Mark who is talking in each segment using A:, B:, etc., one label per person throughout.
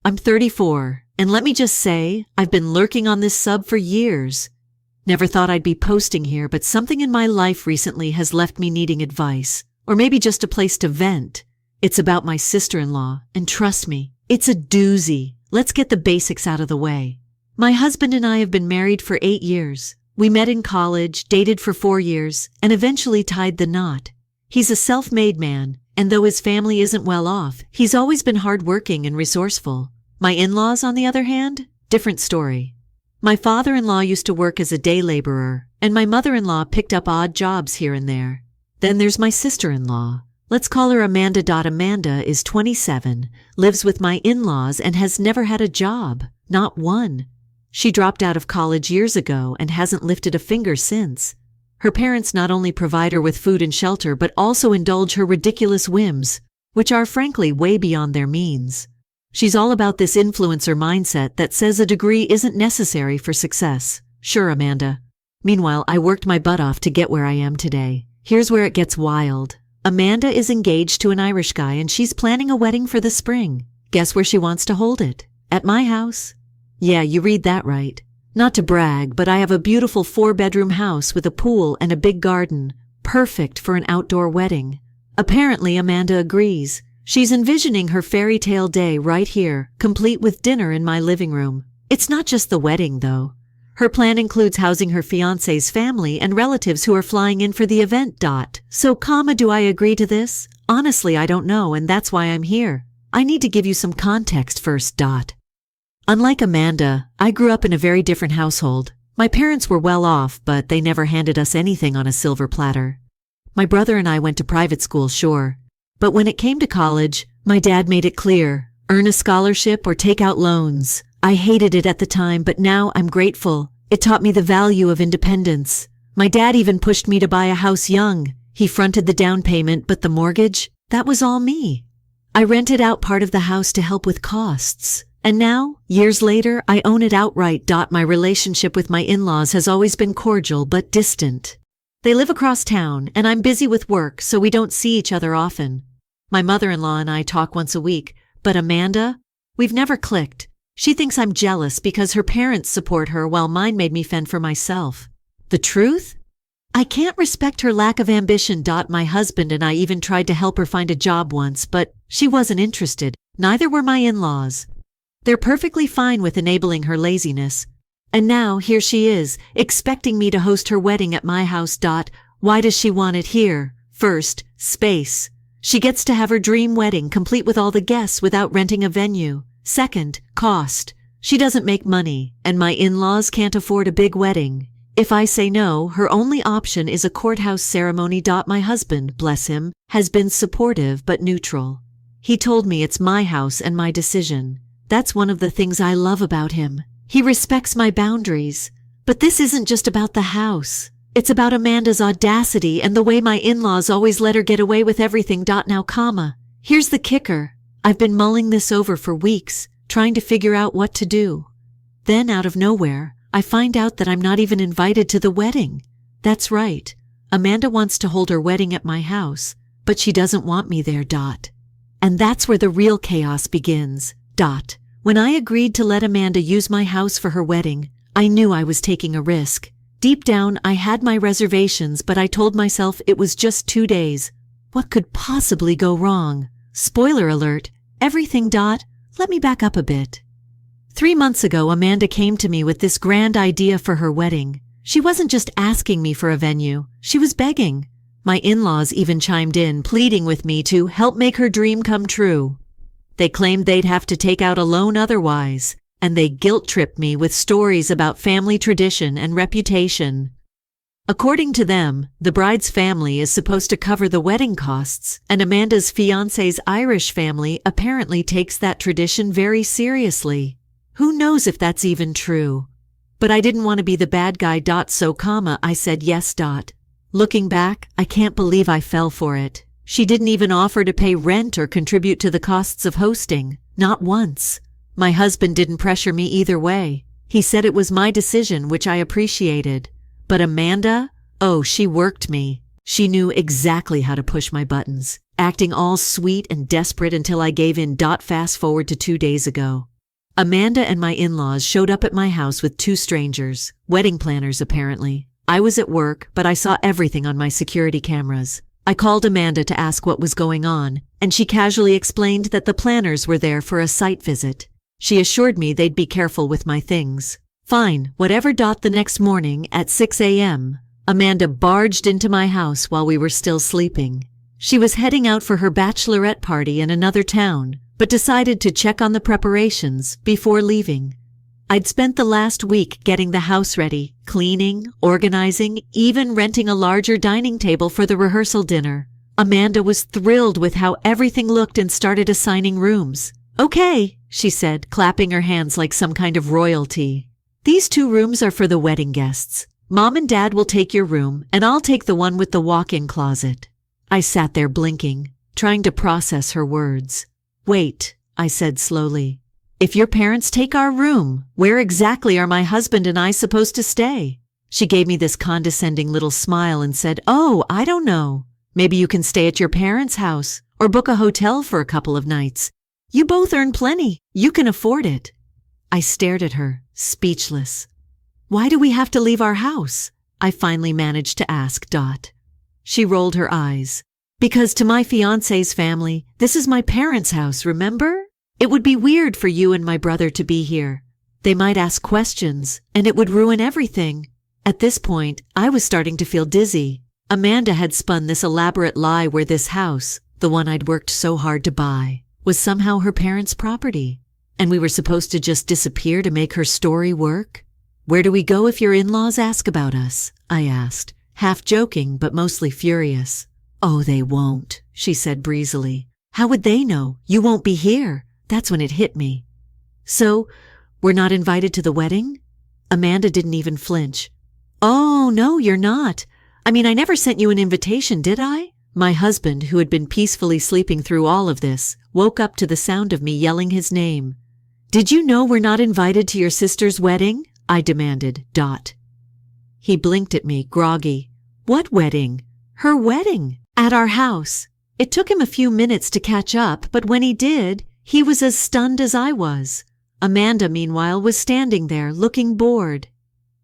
A: I'm 34, and let me just say, I've been lurking on this sub for years. Never thought I'd be posting here, but something in my life recently has left me needing advice, or maybe just a place to vent. It's about my sister-in-law, and trust me, it's a doozy. Let's get the basics out of the way. My husband and I have been married for 8 years. We met in college, dated for 4 years, and eventually tied the knot. He's a self-made man, and though his family isn't well off, he's always been hardworking and resourceful. My in-laws, on the other hand, different story. My father-in-law used to work as a day laborer, and my mother-in-law picked up odd jobs here and there. Then there's my sister-in-law. Let's call her Amanda. Amanda is 27, lives with my in-laws, and has never had a job. Not one. She dropped out of college years ago and hasn't lifted a finger since. Her parents not only provide her with food and shelter, but also indulge her ridiculous whims, which are frankly way beyond their means. She's all about this influencer mindset that says a degree isn't necessary for success. Sure, Amanda. Meanwhile, I worked my butt off to get where I am today. Here's where it gets wild. Amanda is engaged to an Irish guy and she's planning a wedding for the spring. Guess where she wants to hold it? At my house. Yeah, you read that right. Not to brag, but I have a beautiful 4-bedroom house with a pool and a big garden. Perfect for an outdoor wedding. Apparently, Amanda agrees. She's envisioning her fairy tale day right here, complete with dinner in my living room. It's not just the wedding, though. Her plan includes housing her fiancé's family and relatives who are flying in for the event. So, do I agree to this? Honestly, I don't know, and that's why I'm here. I need to give you some context first. Unlike Amanda, I grew up in a very different household. My parents were well off, but they never handed us anything on a silver platter. My brother and I went to private school, sure. But when it came to college, my dad made it clear, earn a scholarship or take out loans. I hated it at the time, but now I'm grateful. It taught me the value of independence. My dad even pushed me to buy a house young. He fronted the down payment, but the mortgage, that was all me. I rented out part of the house to help with costs. And now, years later, I own it outright. My relationship with my in-laws has always been cordial but distant. They live across town, and I'm busy with work, so we don't see each other often. My mother-in-law and I talk once a week, but Amanda? We've never clicked. She thinks I'm jealous because her parents support her while mine made me fend for myself. The truth? I can't respect her lack of ambition. My husband and I even tried to help her find a job once, but she wasn't interested. Neither were my in-laws. They're perfectly fine with enabling her laziness. And now, here she is, expecting me to host her wedding at my house. Why does she want it here? First, space. She gets to have her dream wedding, complete with all the guests without renting a venue. Second, cost. She doesn't make money, and my in-laws can't afford a big wedding. If I say no, her only option is a courthouse ceremony. My husband, bless him, has been supportive but neutral. He told me it's my house and my decision. That's one of the things I love about him. He respects my boundaries. But this isn't just about the house. It's about Amanda's audacity and the way my in-laws always let her get away with everything. Now, here's the kicker. I've been mulling this over for weeks, trying to figure out what to do. Then, out of nowhere, I find out that I'm not even invited to the wedding. That's right. Amanda wants to hold her wedding at my house, but she doesn't want me there. And that's where the real chaos begins. When I agreed to let Amanda use my house for her wedding, I knew I was taking a risk. Deep down, I had my reservations, but I told myself it was just 2 days. What could possibly go wrong? Spoiler alert, everything. Let me back up a bit. 3 months ago, Amanda came to me with this grand idea for her wedding. She wasn't just asking me for a venue, she was begging. My in-laws even chimed in, pleading with me to help make her dream come true. They claimed they'd have to take out a loan otherwise, and they guilt-tripped me with stories about family tradition and reputation. According to them, the bride's family is supposed to cover the wedding costs, and Amanda's fiancé's Irish family apparently takes that tradition very seriously. Who knows if that's even true? But I didn't want to be the bad guy. So, I said yes. Looking back, I can't believe I fell for it. She didn't even offer to pay rent or contribute to the costs of hosting. Not once. My husband didn't pressure me either way. He said it was my decision, which I appreciated. But Amanda? Oh, she worked me. She knew exactly how to push my buttons, acting all sweet and desperate until I gave in. Fast forward to 2 days ago. Amanda and my in-laws showed up at my house with two strangers, wedding planners apparently. I was at work, but I saw everything on my security cameras. I called Amanda to ask what was going on, and she casually explained that the planners were there for a site visit. She assured me they'd be careful with my things. Fine, whatever. The next morning at 6 a.m., Amanda barged into my house while we were still sleeping. She was heading out for her bachelorette party in another town, but decided to check on the preparations before leaving. I'd spent the last week getting the house ready, cleaning, organizing, even renting a larger dining table for the rehearsal dinner. Amanda was thrilled with how everything looked and started assigning rooms. "Okay," she said, clapping her hands like some kind of royalty. "These 2 rooms are for the wedding guests. Mom and Dad will take your room, and I'll take the one with the walk-in closet." I sat there blinking, trying to process her words. "Wait," I said slowly. "If your parents take our room, where exactly are my husband and I supposed to stay?" She gave me this condescending little smile and said, "Oh, I don't know. Maybe you can stay at your parents' house or book a hotel for a couple of nights. You both earn plenty. You can afford it." I stared at her, speechless. "Why do we have to leave our house?" I finally managed to ask. She rolled her eyes. "Because to my fiancé's family, this is my parents' house, remember? It would be weird for you and my brother to be here. They might ask questions, and it would ruin everything." At this point, I was starting to feel dizzy. Amanda had spun this elaborate lie where this house, the one I'd worked so hard to buy, was somehow her parents' property, and we were supposed to just disappear to make her story work. "Where do we go if your in-laws ask about us?" I asked, half joking but mostly furious. "Oh, they won't," she said breezily. "How would they know? You won't be here." That's when it hit me. "So, we're not invited to the wedding?" Amanda didn't even flinch. "Oh, no, you're not. I mean, I never sent you an invitation, did I?" My husband, who had been peacefully sleeping through all of this, woke up to the sound of me yelling his name. "Did you know we're not invited to your sister's wedding?" I demanded. He blinked at me, groggy. "What wedding?" "Her wedding. At our house." It took him a few minutes to catch up, but when he did, he was as stunned as I was. Amanda, meanwhile, was standing there, looking bored.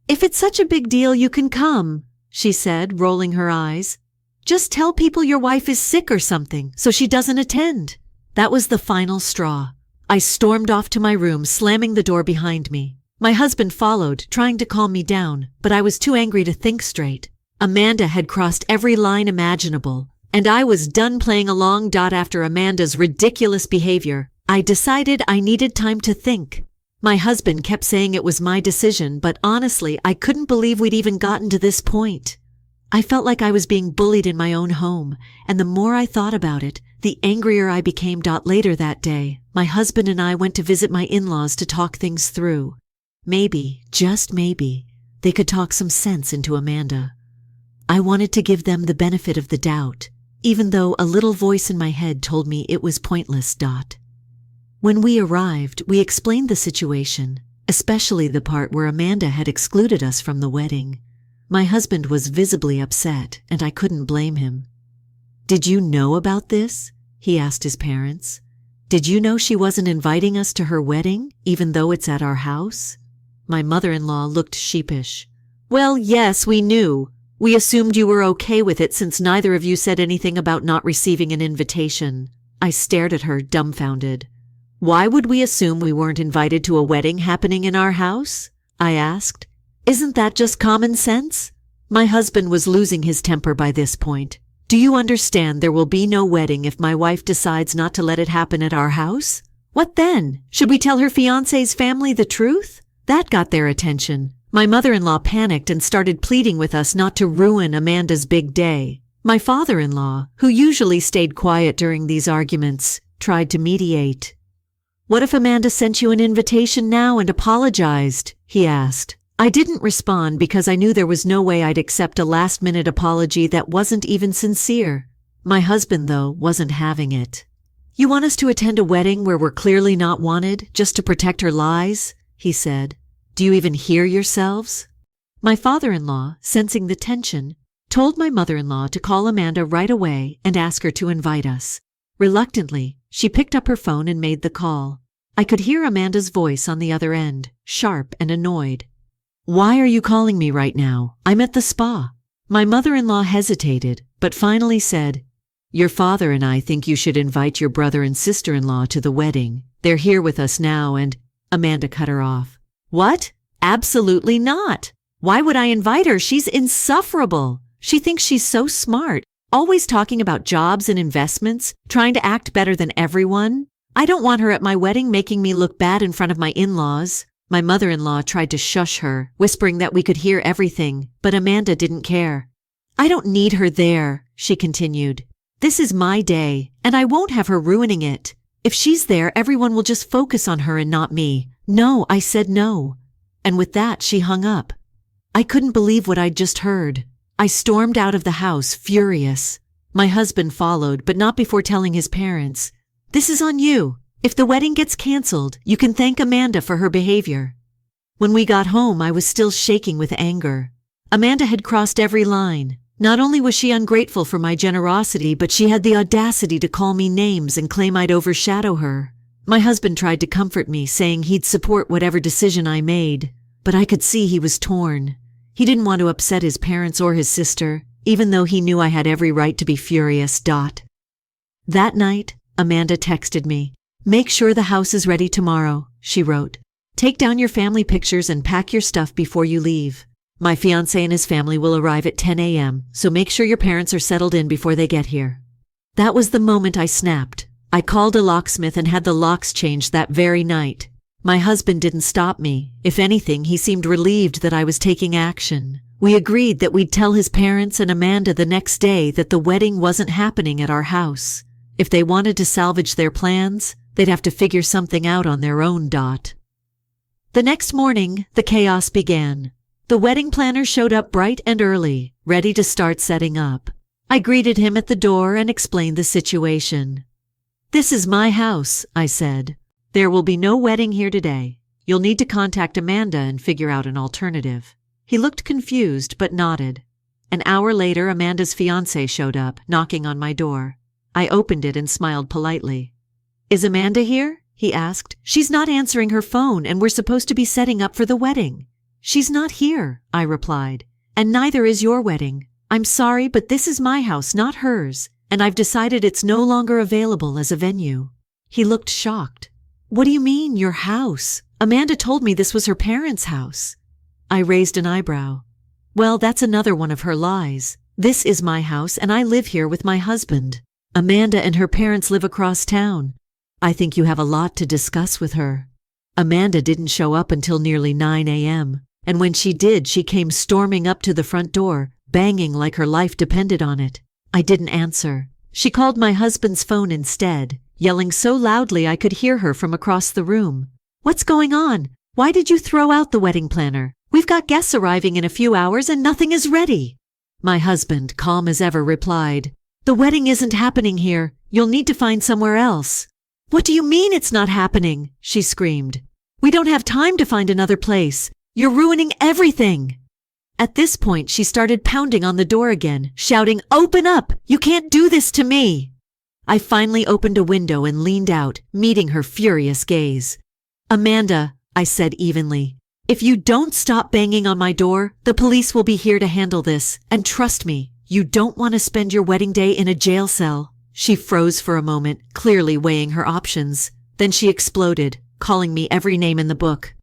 A: "If it's such a big deal, you can come," she said, rolling her eyes. "Just tell people your wife is sick or something, so she doesn't attend." That was the final straw. I stormed off to my room, slamming the door behind me. My husband followed, trying to calm me down, but I was too angry to think straight. Amanda had crossed every line imaginable, and I was done playing along. After Amanda's ridiculous behavior, I decided I needed time to think. My husband kept saying it was my decision, but honestly, I couldn't believe we'd even gotten to this point. I felt like I was being bullied in my own home, and the more I thought about it, the angrier I became. Later that day, my husband and I went to visit my in-laws to talk things through. Maybe, just maybe, they could talk some sense into Amanda. I wanted to give them the benefit of the doubt, even though a little voice in my head told me it was pointless. When we arrived, we explained the situation, especially the part where Amanda had excluded us from the wedding. My husband was visibly upset, and I couldn't blame him. "Did you know about this?" he asked his parents. "Did you know she wasn't inviting us to her wedding, even though it's at our house?" My mother-in-law looked sheepish. "Well, yes, we knew. We assumed you were okay with it since neither of you said anything about not receiving an invitation." I stared at her, dumbfounded. "Why would we assume we weren't invited to a wedding happening in our house?" I asked. "Isn't that just common sense?" My husband was losing his temper by this point. "Do you understand there will be no wedding if my wife decides not to let it happen at our house? What then? Should we tell her fiancé's family the truth?" That got their attention. My mother-in-law panicked and started pleading with us not to ruin Amanda's big day. My father-in-law, who usually stayed quiet during these arguments, tried to mediate. "What if Amanda sent you an invitation now and apologized?" he asked. I didn't respond because I knew there was no way I'd accept a last-minute apology that wasn't even sincere. My husband, though, wasn't having it. "You want us to attend a wedding where we're clearly not wanted, just to protect her lies?" he said. "Do you even hear yourselves?" My father-in-law, sensing the tension, told my mother-in-law to call Amanda right away and ask her to invite us. Reluctantly, she picked up her phone and made the call. I could hear Amanda's voice on the other end, sharp and annoyed. "Why are you calling me right now? I'm at the spa." My mother-in-law hesitated, but finally said, "Your father and I think you should invite your brother and sister-in-law to the wedding. They're here with us now and—" Amanda cut her off. "What? Absolutely not. Why would I invite her? She's insufferable. She thinks she's so smart, always talking about jobs and investments, trying to act better than everyone. I don't want her at my wedding making me look bad in front of my in-laws." My mother-in-law tried to shush her, whispering that we could hear everything, but Amanda didn't care. "I don't need her there," she continued. "This is my day, and I won't have her ruining it. If she's there, everyone will just focus on her and not me. No, I said no." And with that, she hung up. I couldn't believe what I'd just heard. I stormed out of the house, furious. My husband followed, but not before telling his parents, "This is on you. If the wedding gets canceled, you can thank Amanda for her behavior." When we got home, I was still shaking with anger. Amanda had crossed every line. Not only was she ungrateful for my generosity, but she had the audacity to call me names and claim I'd overshadow her. My husband tried to comfort me, saying he'd support whatever decision I made, but I could see he was torn. He didn't want to upset his parents or his sister, even though he knew I had every right to be furious. That night, Amanda texted me. "Make sure the house is ready tomorrow," she wrote. "Take down your family pictures and pack your stuff before you leave. My fiancé and his family will arrive at 10 a.m., so make sure your parents are settled in before they get here." That was the moment I snapped. I called a locksmith and had the locks changed that very night. My husband didn't stop me. If anything, he seemed relieved that I was taking action. We agreed that we'd tell his parents and Amanda the next day that the wedding wasn't happening at our house. If they wanted to salvage their plans, they'd have to figure something out on their own. The next morning, the chaos began. The wedding planner showed up bright and early, ready to start setting up. I greeted him at the door and explained the situation. "This is my house," I said. "There will be no wedding here today. You'll need to contact Amanda and figure out an alternative." He looked confused but nodded. An hour later, Amanda's fiancé showed up, knocking on my door. I opened it and smiled politely. "Is Amanda here?" he asked. "She's not answering her phone and we're supposed to be setting up for the wedding." "She's not here," I replied, "and neither is your wedding. I'm sorry, but this is my house, not hers, and I've decided it's no longer available as a venue." He looked shocked. "What do you mean, your house? Amanda told me this was her parents' house." I raised an eyebrow. "Well, that's another one of her lies. This is my house and I live here with my husband. Amanda and her parents live across town. I think you have a lot to discuss with her." Amanda didn't show up until nearly 9 a.m., and when she did, she came storming up to the front door, banging like her life depended on it. I didn't answer. She called my husband's phone instead, yelling so loudly I could hear her from across the room. "What's going on? Why did you throw out the wedding planner? We've got guests arriving in a few hours and nothing is ready." My husband, calm as ever, replied, "The wedding isn't happening here. You'll need to find somewhere else." "What do you mean it's not happening?" she screamed. "We don't have time to find another place. You're ruining everything." At this point, she started pounding on the door again, shouting, "Open up! You can't do this to me!" I finally opened a window and leaned out, meeting her furious gaze. "Amanda," I said evenly, "if you don't stop banging on my door, the police will be here to handle this. And trust me, you don't want to spend your wedding day in a jail cell." She froze for a moment, clearly weighing her options. Then she exploded, calling me every name in the book.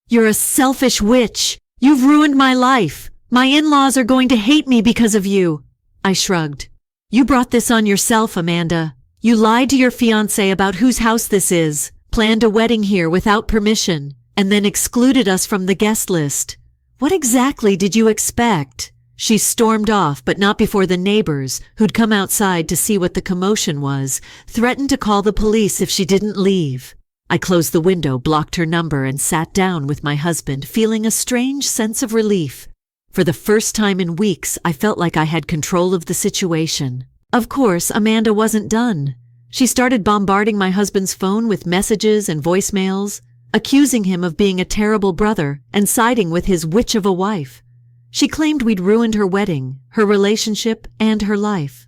A: "You're a selfish witch! You've ruined my life! My in-laws are going to hate me because of you!" I shrugged. "You brought this on yourself, Amanda. You lied to your fiancé about whose house this is, planned a wedding here without permission, and then excluded us from the guest list. What exactly did you expect?" She stormed off, but not before the neighbors, who'd come outside to see what the commotion was, threatened to call the police if she didn't leave. I closed the window, blocked her number, and sat down with my husband, feeling a strange sense of relief. For the first time in weeks, I felt like I had control of the situation. Of course, Amanda wasn't done. She started bombarding my husband's phone with messages and voicemails, accusing him of being a terrible brother and siding with his witch of a wife. She claimed we'd ruined her wedding, her relationship, and her life.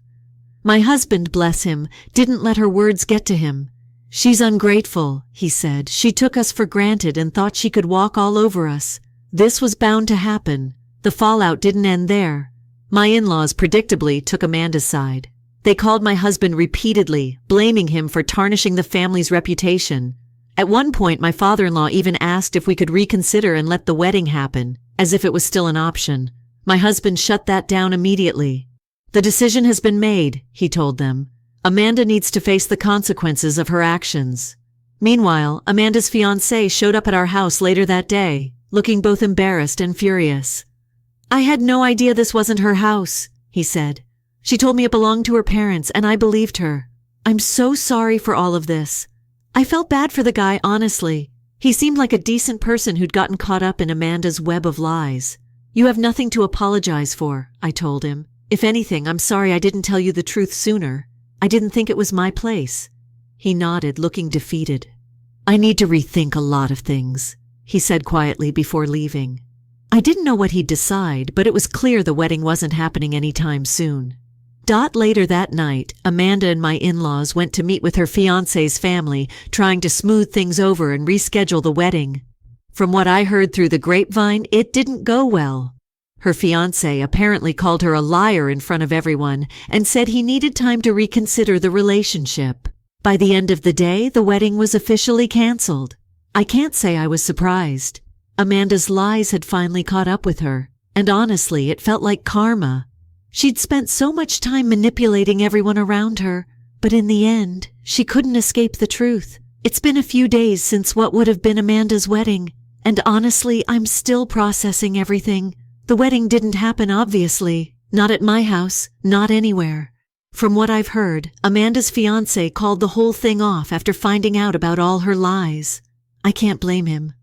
A: My husband, bless him, didn't let her words get to him. "She's ungrateful," he said. "She took us for granted and thought she could walk all over us. This was bound to happen. The fallout didn't end there." My in-laws predictably took Amanda's side. They called my husband repeatedly, blaming him for tarnishing the family's reputation. At one point, my father-in-law even asked if we could reconsider and let the wedding happen, as if it was still an option. My husband shut that down immediately. "The decision has been made," he told them. "Amanda needs to face the consequences of her actions." Meanwhile, Amanda's fiancé showed up at our house later that day, looking both embarrassed and furious. "I had no idea this wasn't her house," he said. "She told me it belonged to her parents, and I believed her. I'm so sorry for all of this. I felt bad for the guy, honestly. He seemed like a decent person who'd gotten caught up in Amanda's web of lies. You have nothing to apologize for," I told him. "If anything, I'm sorry I didn't tell you the truth sooner. I didn't think it was my place." He nodded, looking defeated. "I need to rethink a lot of things," he said quietly before leaving. I didn't know what he'd decide, but it was clear the wedding wasn't happening anytime soon. Later that night, Amanda and my in-laws went to meet with her fiancé's family, trying to smooth things over and reschedule the wedding. From what I heard through the grapevine, it didn't go well. Her fiancé apparently called her a liar in front of everyone and said he needed time to reconsider the relationship. By the end of the day, the wedding was officially canceled. I can't say I was surprised. Amanda's lies had finally caught up with her, and honestly, it felt like karma. She'd spent so much time manipulating everyone around her, but in the end, she couldn't escape the truth. It's been a few days since what would have been Amanda's wedding, and honestly, I'm still processing everything. The wedding didn't happen, obviously. Not at my house, not anywhere. From what I've heard, Amanda's fiancé called the whole thing off after finding out about all her lies. I can't blame him.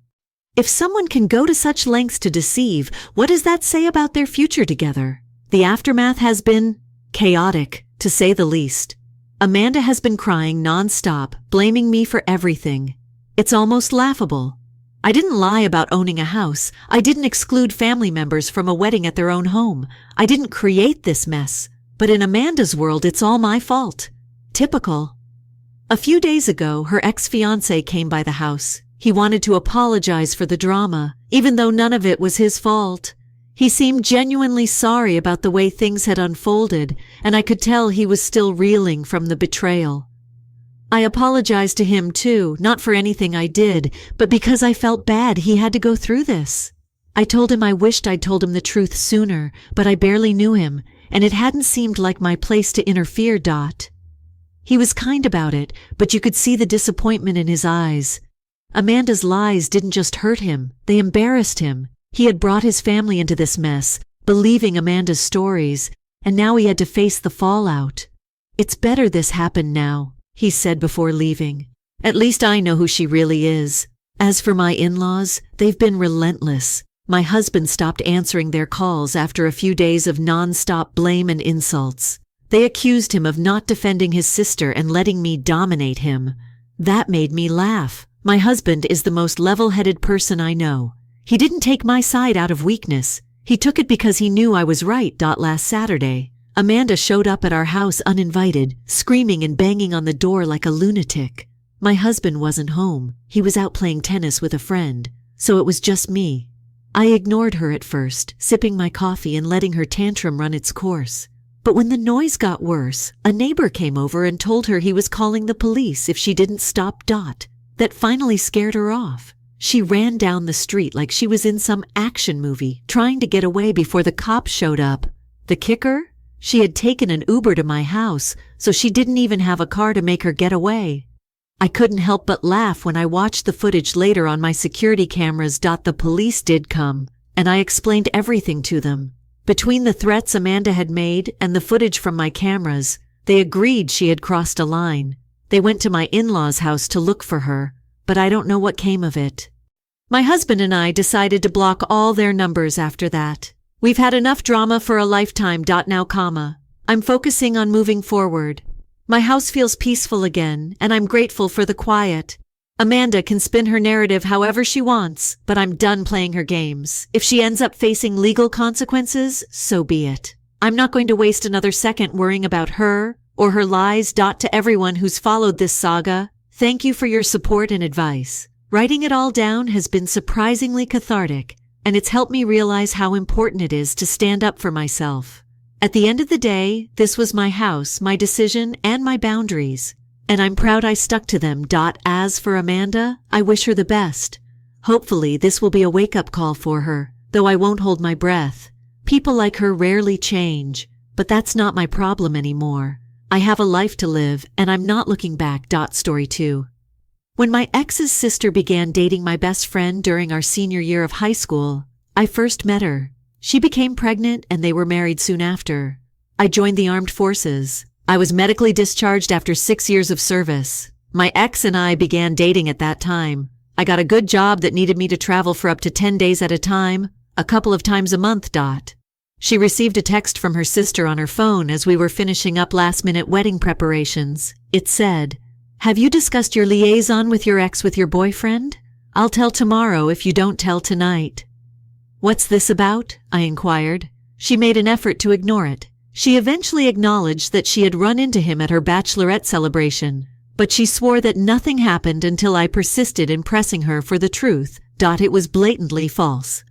A: If someone can go to such lengths to deceive, what does that say about their future together? The aftermath has been chaotic, to say the least. Amanda has been crying non-stop, blaming me for everything. It's almost laughable. I didn't lie about owning a house. I didn't exclude family members from a wedding at their own home. I didn't create this mess. But in Amanda's world, it's all my fault. Typical. A few days ago, her ex-fiancé came by the house. He wanted to apologize for the drama, even though none of it was his fault. He seemed genuinely sorry about the way things had unfolded, and I could tell he was still reeling from the betrayal. I apologized to him too, not for anything I did, but because I felt bad he had to go through this. I told him I wished I'd told him the truth sooner, but I barely knew him, and it hadn't seemed like my place to interfere. He was kind about it, but you could see the disappointment in his eyes. Amanda's lies didn't just hurt him, they embarrassed him. He had brought his family into this mess, believing Amanda's stories, and now he had to face the fallout. "It's better this happened now," he said before leaving. "At least I know who she really is. As for my in-laws, they've been relentless. My husband stopped answering their calls after a few days of non-stop blame and insults. They accused him of not defending his sister and letting me dominate him. That made me laugh. My husband is the most level-headed person I know. He didn't take my side out of weakness. He took it because he knew I was right. Last Saturday, Amanda showed up at our house uninvited, screaming and banging on the door like a lunatic. My husband wasn't home. He was out playing tennis with a friend, so it was just me. I ignored her at first, sipping my coffee and letting her tantrum run its course. But when the noise got worse, a neighbor came over and told her he was calling the police if she didn't stop. That finally scared her off. She ran down the street like she was in some action movie, trying to get away before the cops showed up. The kicker? She had taken an Uber to my house, so she didn't even have a car to make her get away. I couldn't help but laugh when I watched the footage later on my security cameras. The police did come, and I explained everything to them. Between the threats Amanda had made and the footage from my cameras, they agreed she had crossed a line. They went to my in-laws' house to look for her, but I don't know what came of it. My husband and I decided to block all their numbers after that. We've had enough drama for a lifetime. Now, I'm focusing on moving forward. My house feels peaceful again, and I'm grateful for the quiet. Amanda can spin her narrative however she wants, but I'm done playing her games. If she ends up facing legal consequences, so be it. I'm not going to waste another second worrying about her or her lies. To everyone who's followed this saga, Thank you for your support and advice. Writing it all down has been surprisingly cathartic, and it's helped me realize how important it is to stand up for myself. At the end of the day, this was my house, my decision, and my boundaries. And I'm proud I stuck to them. As for Amanda, I wish her the best. Hopefully this will be a wake-up call for her, though I won't hold my breath. People like her rarely change, but that's not my problem anymore. I have a life to live, and I'm not looking back. Story 2. When my ex's sister began dating my best friend during our senior year of high school, I first met her. She became pregnant and they were married soon after. I joined the armed forces. I was medically discharged after 6 years of service. My ex and I began dating at that time. I got a good job that needed me to travel for up to 10 days at a time, a couple of times a month. She received a text from her sister on her phone as we were finishing up last-minute wedding preparations. It said, "Have you discussed your liaison with your ex with your boyfriend? I'll tell tomorrow if you don't tell tonight." "What's this about?" I inquired. She made an effort to ignore it. She eventually acknowledged that she had run into him at her bachelorette celebration, but she swore that nothing happened until I persisted in pressing her for the truth. It was blatantly false.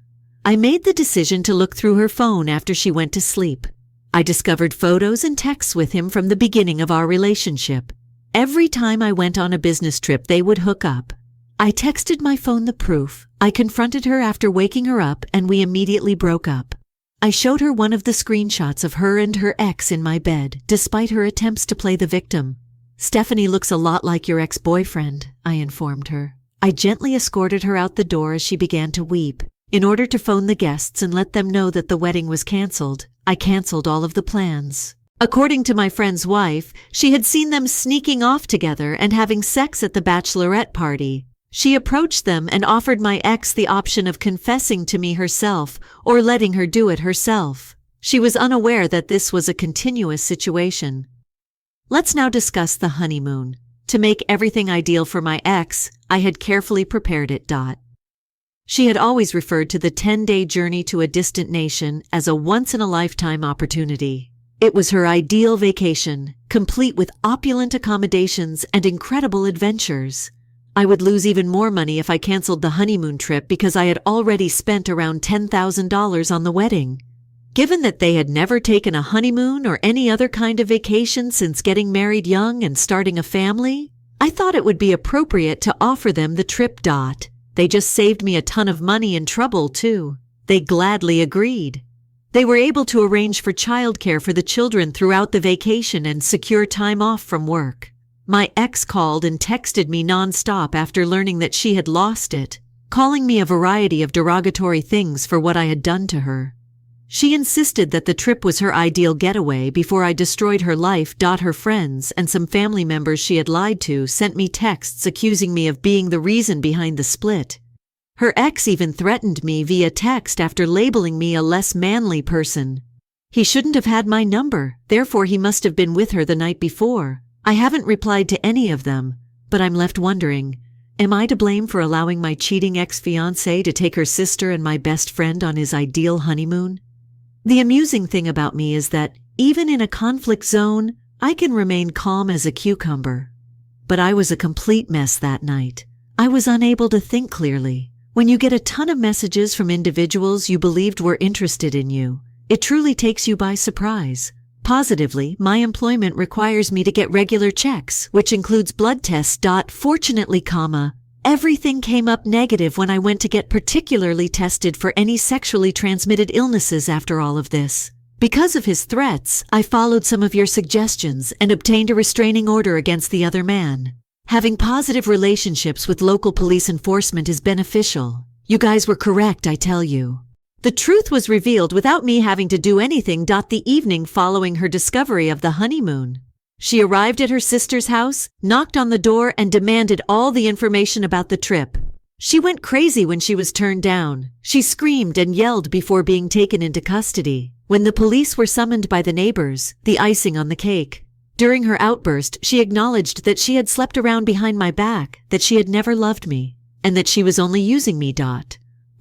A: I made the decision to look through her phone after she went to sleep. I discovered photos and texts with him from the beginning of our relationship. Every time I went on a business trip, they would hook up. I texted my phone the proof. I confronted her after waking her up, and we immediately broke up. I showed her one of the screenshots of her and her ex in my bed, despite her attempts to play the victim. "Stephanie looks a lot like your ex-boyfriend," I informed her. I gently escorted her out the door as she began to weep. In order to phone the guests and let them know that the wedding was canceled, I canceled all of the plans. According to my friend's wife, she had seen them sneaking off together and having sex at the bachelorette party. She approached them and offered my ex the option of confessing to me herself or letting her do it herself. She was unaware that this was a continuous situation. Let's now discuss the honeymoon. To make everything ideal for my ex, I had carefully prepared it. She had always referred to the 10-day journey to a distant nation as a once-in-a-lifetime opportunity. It was her ideal vacation, complete with opulent accommodations and incredible adventures. I would lose even more money if I canceled the honeymoon trip because I had already spent around $10,000 on the wedding. Given that they had never taken a honeymoon or any other kind of vacation since getting married young and starting a family, I thought it would be appropriate to offer them the trip. They just saved me a ton of money and trouble, too. They gladly agreed. They were able to arrange for childcare for the children throughout the vacation and secure time off from work. My ex called and texted me nonstop after learning that she had lost it, calling me a variety of derogatory things for what I had done to her. She insisted that the trip was her ideal getaway before I destroyed her life. Her friends and some family members she had lied to sent me texts accusing me of being the reason behind the split. Her ex even threatened me via text after labeling me a less manly person. He shouldn't have had my number, therefore he must have been with her the night before. I haven't replied to any of them, but I'm left wondering, am I to blame for allowing my cheating ex-fiancé to take her sister and my best friend on his ideal honeymoon? The amusing thing about me is that, even in a conflict zone, I can remain calm as a cucumber. But I was a complete mess that night. I was unable to think clearly. When you get a ton of messages from individuals you believed were interested in you, it truly takes you by surprise. Positively, my employment requires me to get regular checks, which includes blood tests. Fortunately, everything came up negative when I went to get particularly tested for any sexually transmitted illnesses after all of this. Because of his threats, I followed some of your suggestions and obtained a restraining order against the other man. Having positive relationships with local police enforcement is beneficial. You guys were correct, I tell you. The truth was revealed without me having to do anything. The evening following her discovery of the honeymoon, she arrived at her sister's house, knocked on the door, and demanded all the information about the trip. She went crazy when she was turned down. She screamed and yelled before being taken into custody. When the police were summoned by the neighbors, the icing on the cake. During her outburst, she acknowledged that she had slept around behind my back, that she had never loved me, and that she was only using me.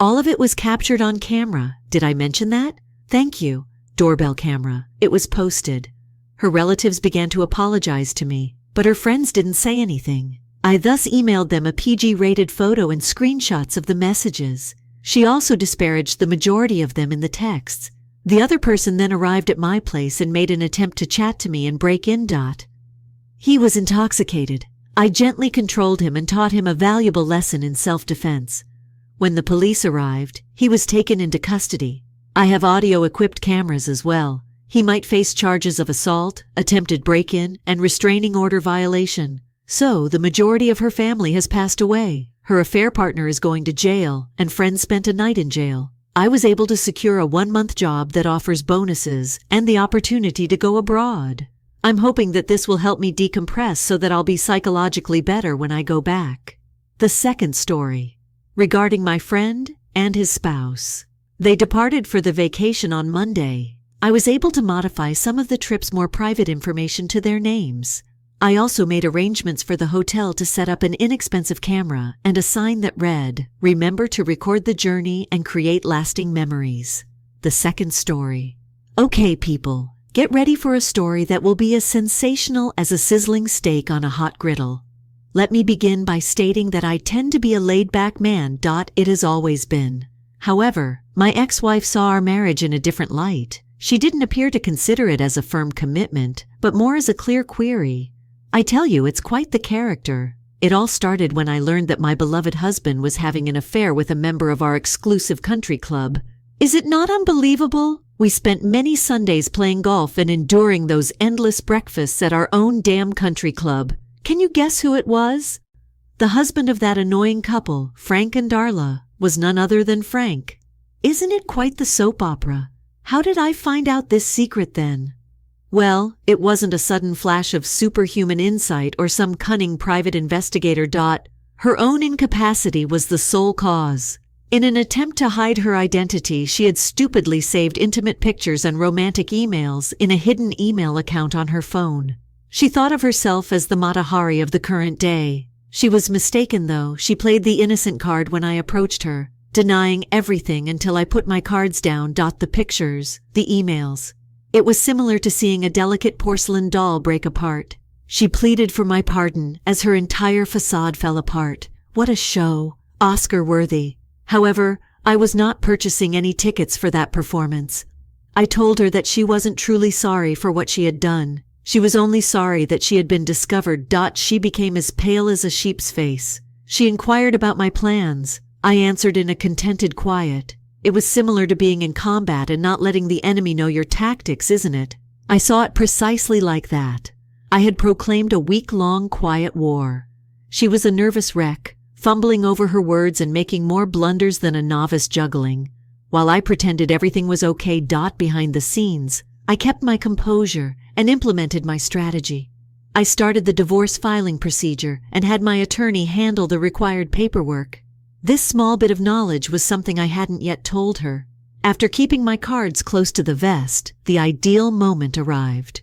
A: All of it was captured on camera. Did I mention that? Thank you. Doorbell camera. It was posted. Her relatives began to apologize to me, but her friends didn't say anything. I thus emailed them a PG-rated photo and screenshots of the messages. She also disparaged the majority of them in the texts. The other person then arrived at my place and made an attempt to chat to me and break in. He was intoxicated. I gently controlled him and taught him a valuable lesson in self-defense. When the police arrived, he was taken into custody. I have audio-equipped cameras as well. He might face charges of assault, attempted break-in, and restraining order violation. So, the majority of her family has passed away. Her affair partner is going to jail, and friends spent a night in jail. I was able to secure a 1-month job that offers bonuses and the opportunity to go abroad. I'm hoping that this will help me decompress so that I'll be psychologically better when I go back. The second story, regarding my friend and his spouse. They departed for the vacation on Monday. I was able to modify some of the trip's more private information to their names. I also made arrangements for the hotel to set up an inexpensive camera and a sign that read, "Remember to record the journey and create lasting memories." The second story. Okay, people, get ready for a story that will be as sensational as a sizzling steak on a hot griddle. Let me begin by stating that I tend to be a laid-back man. It has always been. However, my ex-wife saw our marriage in a different light. She didn't appear to consider it as a firm commitment, but more as a clear query. I tell you, it's quite the character. It all started when I learned that my beloved husband was having an affair with a member of our exclusive country club. Is it not unbelievable? We spent many Sundays playing golf and enduring those endless breakfasts at our own damn country club. Can you guess who it was? The husband of that annoying couple, Frank and Darla, was none other than Frank. Isn't it quite the soap opera? How did I find out this secret then? Well, it wasn't a sudden flash of superhuman insight or some cunning private investigator. Her own incapacity was the sole cause. In an attempt to hide her identity, she had stupidly saved intimate pictures and romantic emails in a hidden email account on her phone. She thought of herself as the Mata Hari of the current day. She was mistaken, though. She played the innocent card when I approached her, denying everything until I put my cards down. The pictures, the emails. It was similar to seeing a delicate porcelain doll break apart. She pleaded for my pardon as her entire facade fell apart. What a show! Oscar-worthy. However, I was not purchasing any tickets for that performance. I told her that she wasn't truly sorry for what she had done. She was only sorry that she had been discovered. She became as pale as a sheep's face. She inquired about my plans. I answered in a contented quiet. It was similar to being in combat and not letting the enemy know your tactics, isn't it? I saw it precisely like that. I had proclaimed a week-long quiet war. She was a nervous wreck, fumbling over her words and making more blunders than a novice juggling. While I pretended everything was okay. Behind the scenes, I kept my composure and implemented my strategy. I started the divorce filing procedure and had my attorney handle the required paperwork. This small bit of knowledge was something I hadn't yet told her. After keeping my cards close to the vest, the ideal moment arrived.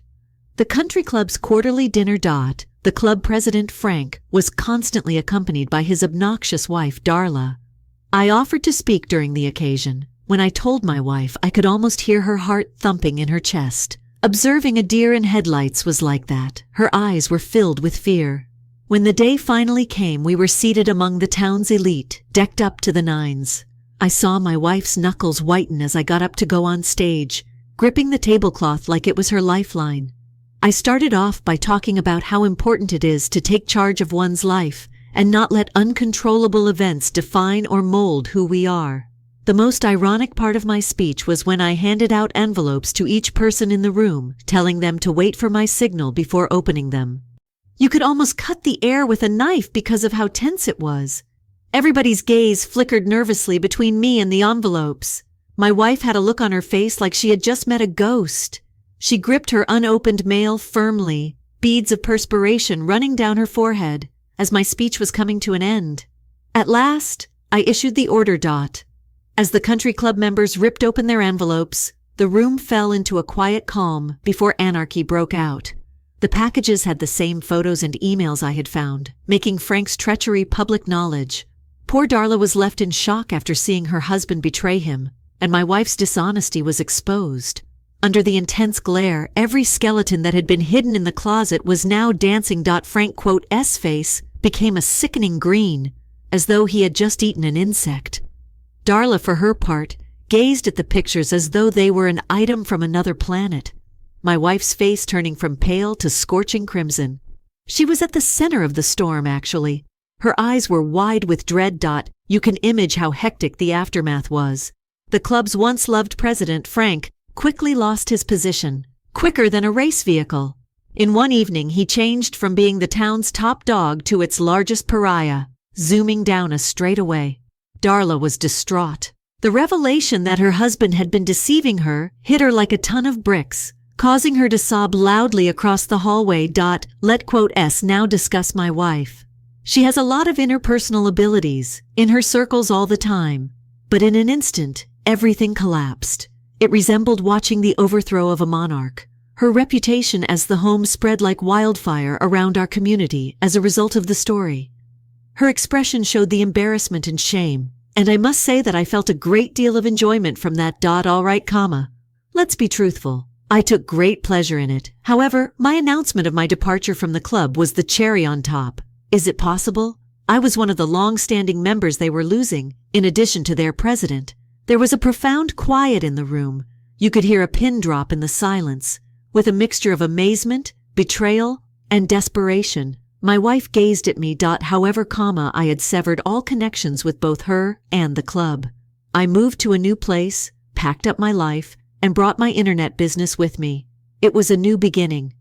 A: The country club's quarterly dinner. The club president, Frank, was constantly accompanied by his obnoxious wife, Darla. I offered to speak during the occasion. When I told my wife, I could almost hear her heart thumping in her chest. Observing a deer in headlights was like that. Her eyes were filled with fear. When the day finally came, we were seated among the town's elite, decked up to the nines. I saw my wife's knuckles whiten as I got up to go on stage, gripping the tablecloth like it was her lifeline. I started off by talking about how important it is to take charge of one's life and not let uncontrollable events define or mold who we are. The most ironic part of my speech was when I handed out envelopes to each person in the room, telling them to wait for my signal before opening them. You could almost cut the air with a knife because of how tense it was. Everybody's gaze flickered nervously between me and the envelopes. My wife had a look on her face like she had just met a ghost. She gripped her unopened mail firmly, beads of perspiration running down her forehead as my speech was coming to an end. At last, I issued the order. As the country club members ripped open their envelopes, the room fell into a quiet calm before anarchy broke out. The packages had the same photos and emails I had found, making Frank's treachery public knowledge. Poor Darla was left in shock after seeing her husband betray him, and my wife's dishonesty was exposed. Under the intense glare, every skeleton that had been hidden in the closet was now dancing. Frank, quote, S face, became a sickening green, as though he had just eaten an insect. Darla, for her part, gazed at the pictures as though they were an item from another planet, my wife's face turning from pale to scorching crimson. She was at the center of the storm, actually. Her eyes were wide with dread. You can imagine how hectic the aftermath was. The club's once-loved president, Frank, quickly lost his position, quicker than a race vehicle. In one evening, he changed from being the town's top dog to its largest pariah, zooming down a straightaway. Darla was distraught. The revelation that her husband had been deceiving her hit her like a ton of bricks, causing her to sob loudly across the hallway. Let quote S now discuss my wife. She has a lot of interpersonal abilities, in her circles all the time. But in an instant, everything collapsed. It resembled watching the overthrow of a monarch. Her reputation as the home spread like wildfire around our community as a result of the story. Her expression showed the embarrassment and shame, and I must say that I felt a great deal of enjoyment from that. All right, comma. Let's be truthful. I took great pleasure in it. However, my announcement of my departure from the club was the cherry on top. Is it possible? I was one of the long-standing members they were losing, in addition to their president. There was a profound quiet in the room. You could hear a pin drop in the silence, with a mixture of amazement, betrayal, and desperation. My wife gazed at me. However, I had severed all connections with both her and the club. I moved to a new place, packed up my life, and brought my internet business with me. It was a new beginning.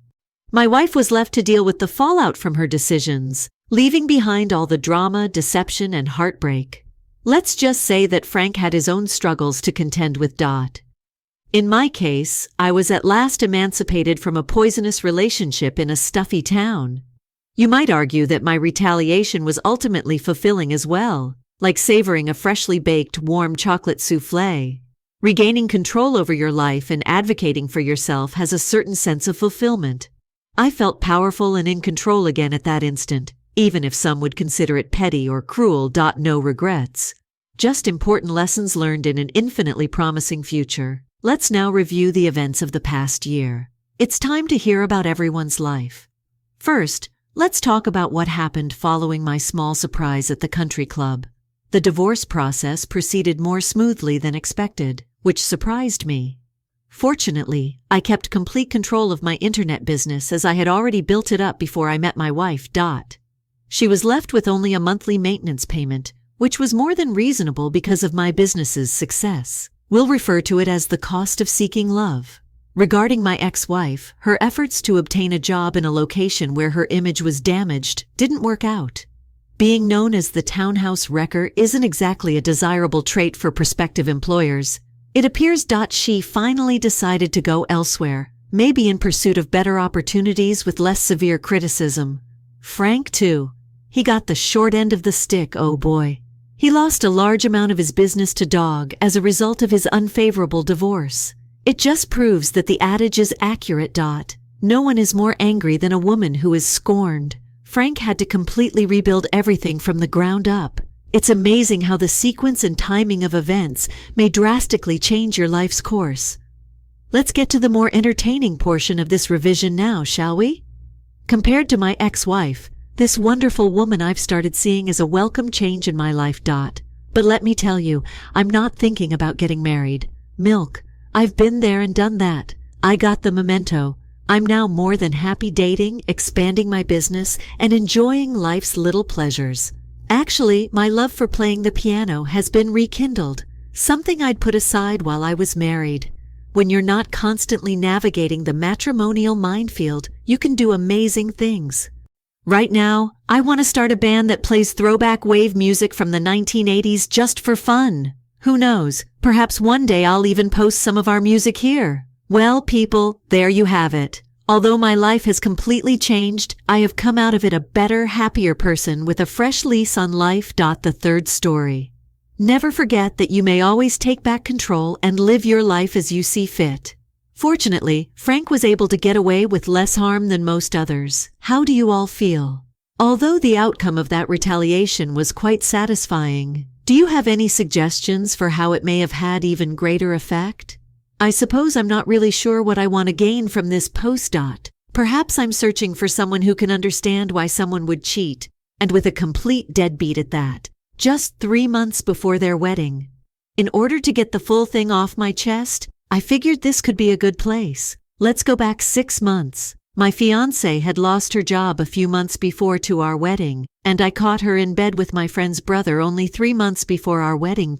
A: My wife was left to deal with the fallout from her decisions, leaving behind all the drama, deception, and heartbreak. Let's just say that Frank had his own struggles to contend with. In my case, I was at last emancipated from a poisonous relationship in a stuffy town. You might argue that my retaliation was ultimately fulfilling as well, like savoring a freshly baked, warm chocolate soufflé. Regaining control over your life and advocating for yourself has a certain sense of fulfillment. I felt powerful and in control again at that instant, even if some would consider it petty or cruel. No regrets. Just important lessons learned in an infinitely promising future. Let's now review the events of the past year. It's time to hear about everyone's life. First, let's talk about what happened following my small surprise at the country club. The divorce process proceeded more smoothly than expected, which surprised me. Fortunately, I kept complete control of my internet business as I had already built it up before I met my wife. She was left with only a monthly maintenance payment, which was more than reasonable because of my business's success. We'll refer to it as the cost of seeking love. Regarding my ex-wife, her efforts to obtain a job in a location where her image was damaged didn't work out. Being known as the townhouse wrecker isn't exactly a desirable trait for prospective employers. It appears she finally decided to go elsewhere, maybe in pursuit of better opportunities with less severe criticism. Frank, too. He got the short end of the stick, oh boy. He lost a large amount of his business to Dog as a result of his unfavorable divorce. It just proves that the adage is accurate. No one is more angry than a woman who is scorned. Frank had to completely rebuild everything from the ground up. It's amazing how the sequence and timing of events may drastically change your life's course. Let's get to the more entertaining portion of this revision now, shall we? Compared to my ex-wife, this wonderful woman I've started seeing is a welcome change in my life. But let me tell you, I'm not thinking about getting married. Milk. I've been there and done that. I got the memento. I'm now more than happy dating, expanding my business, and enjoying life's little pleasures. Actually, my love for playing the piano has been rekindled, something I'd put aside while I was married. When you're not constantly navigating the matrimonial minefield, you can do amazing things. Right now, I want to start a band that plays throwback wave music from the 1980s just for fun. Who knows, perhaps one day I'll even post some of our music here. Well, people, there you have it. Although my life has completely changed, I have come out of it a better, happier person with a fresh lease on life. The third story. Never forget that you may always take back control and live your life as you see fit. Fortunately, Frank was able to get away with less harm than most others. How do you all feel? Although the outcome of that retaliation was quite satisfying, do you have any suggestions for how it may have had even greater effect? I suppose I'm not really sure what I want to gain from this post. Perhaps I'm searching for someone who can understand why someone would cheat, and with a complete deadbeat at that, just 3 months before their wedding. In order to get the full thing off my chest, I figured this could be a good place. Let's go back 6 months. My fiancée had lost her job a few months before to our wedding, and I caught her in bed with my friend's brother only 3 months before our wedding.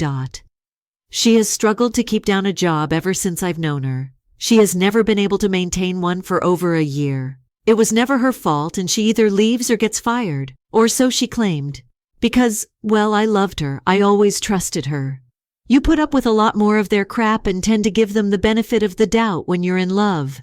A: She has struggled to keep down a job ever since I've known her. She has never been able to maintain one for over a year. It was never her fault, and she either leaves or gets fired, or so she claimed. Because, well, I loved her. I always trusted her. You put up with a lot more of their crap and tend to give them the benefit of the doubt when you're in love.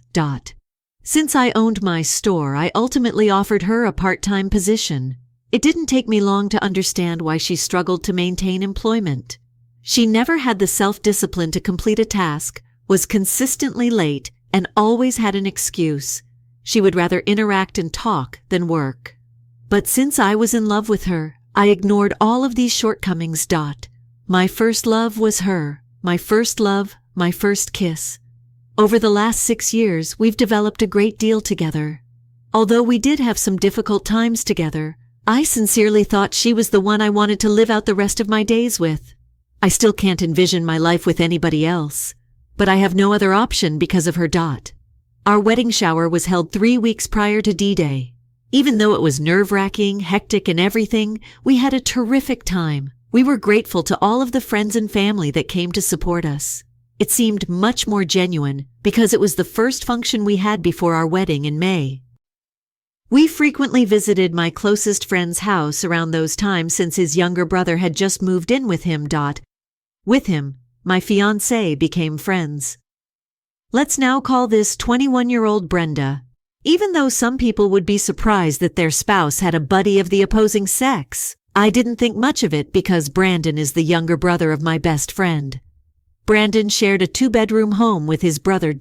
A: Since I owned my store, I ultimately offered her a part-time position. It didn't take me long to understand why she struggled to maintain employment. She never had the self-discipline to complete a task, was consistently late, and always had an excuse. She would rather interact and talk than work. But since I was in love with her, I ignored all of these shortcomings. My first love was her. My first love, my first kiss. Over the last 6 years, we've developed a great deal together. Although we did have some difficult times together, I sincerely thought she was the one I wanted to live out the rest of my days with. I still can't envision my life with anybody else, but I have no other option because of her. Our wedding shower was held 3 weeks prior to D-Day. Even though it was nerve-wracking, hectic, and everything, we had a terrific time. We were grateful to all of the friends and family that came to support us. It seemed much more genuine because it was the first function we had before our wedding in May. We frequently visited my closest friend's house around those times since his younger brother had just moved in with him. With him, my fiancée became friends. Let's now call this 21-year-old Brenda. Even though some people would be surprised that their spouse had a buddy of the opposing sex, I didn't think much of it because Brandon is the younger brother of my best friend. Brandon shared a 2-bedroom home with his brother.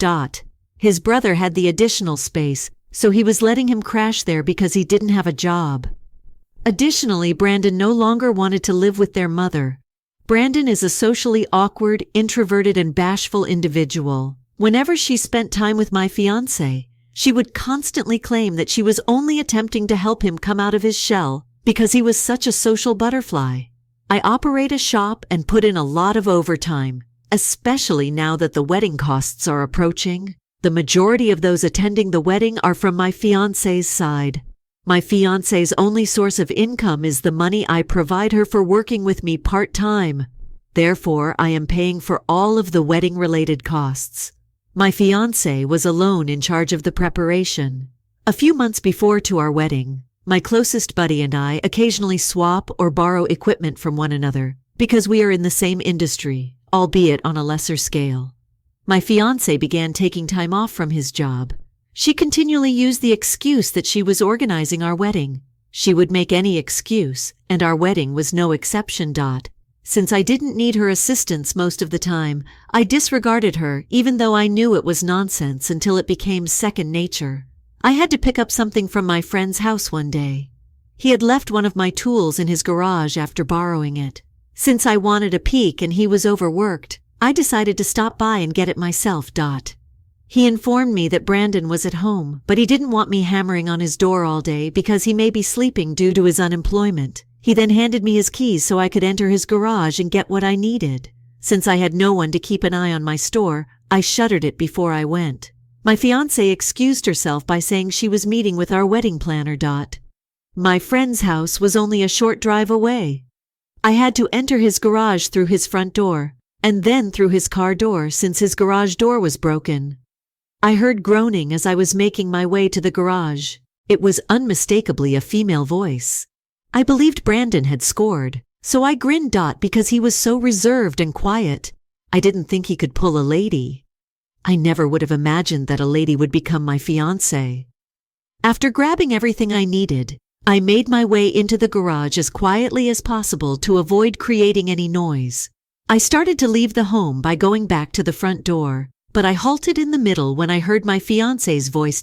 A: His brother had the additional space, so he was letting him crash there because he didn't have a job. Additionally, Brandon no longer wanted to live with their mother. Brandon is a socially awkward, introverted, and bashful individual. Whenever she spent time with my fiancé, she would constantly claim that she was only attempting to help him come out of his shell because he was such a social butterfly. I operate a shop and put in a lot of overtime, especially now that the wedding costs are approaching. The majority of those attending the wedding are from my fiancé's side. My fiancé's only source of income is the money I provide her for working with me part-time. Therefore, I am paying for all of the wedding-related costs. My fiancé was alone in charge of the preparation. A few months before to our wedding, my closest buddy and I occasionally swap or borrow equipment from one another because we are in the same industry, albeit on a lesser scale. My fiancé began taking time off from his job. She continually used the excuse that she was organizing our wedding. She would make any excuse, and our wedding was no exception. Since I didn't need her assistance most of the time, I disregarded her even though I knew it was nonsense until it became second nature. I had to pick up something from my friend's house one day. He had left one of my tools in his garage after borrowing it. Since I wanted a peek and he was overworked, I decided to stop by and get it myself. He informed me that Brandon was at home, but he didn't want me hammering on his door all day because he may be sleeping due to his unemployment. He then handed me his keys so I could enter his garage and get what I needed. Since I had no one to keep an eye on my store, I shuttered it before I went. My fiancée excused herself by saying she was meeting with our wedding planner. My friend's house was only a short drive away. I had to enter his garage through his front door, and then through his car door since his garage door was broken. I heard groaning as I was making my way to the garage. It was unmistakably a female voice. I believed Brandon had scored, so I grinned. Because he was so reserved and quiet. I didn't think he could pull a lady. I never would have imagined that a lady would become my fiancé. After grabbing everything I needed, I made my way into the garage as quietly as possible to avoid creating any noise. I started to leave the home by going back to the front door, but I halted in the middle when I heard my fiancé's voice.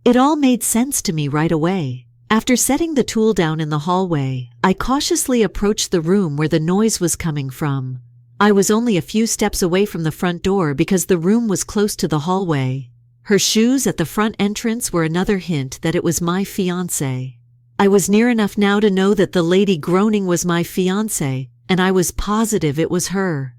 A: It all made sense to me right away. After setting the tool down in the hallway, I cautiously approached the room where the noise was coming from. I was only a few steps away from the front door because the room was close to the hallway. Her shoes at the front entrance were another hint that it was my fiancé. I was near enough now to know that the lady groaning was my fiancé, and I was positive it was her.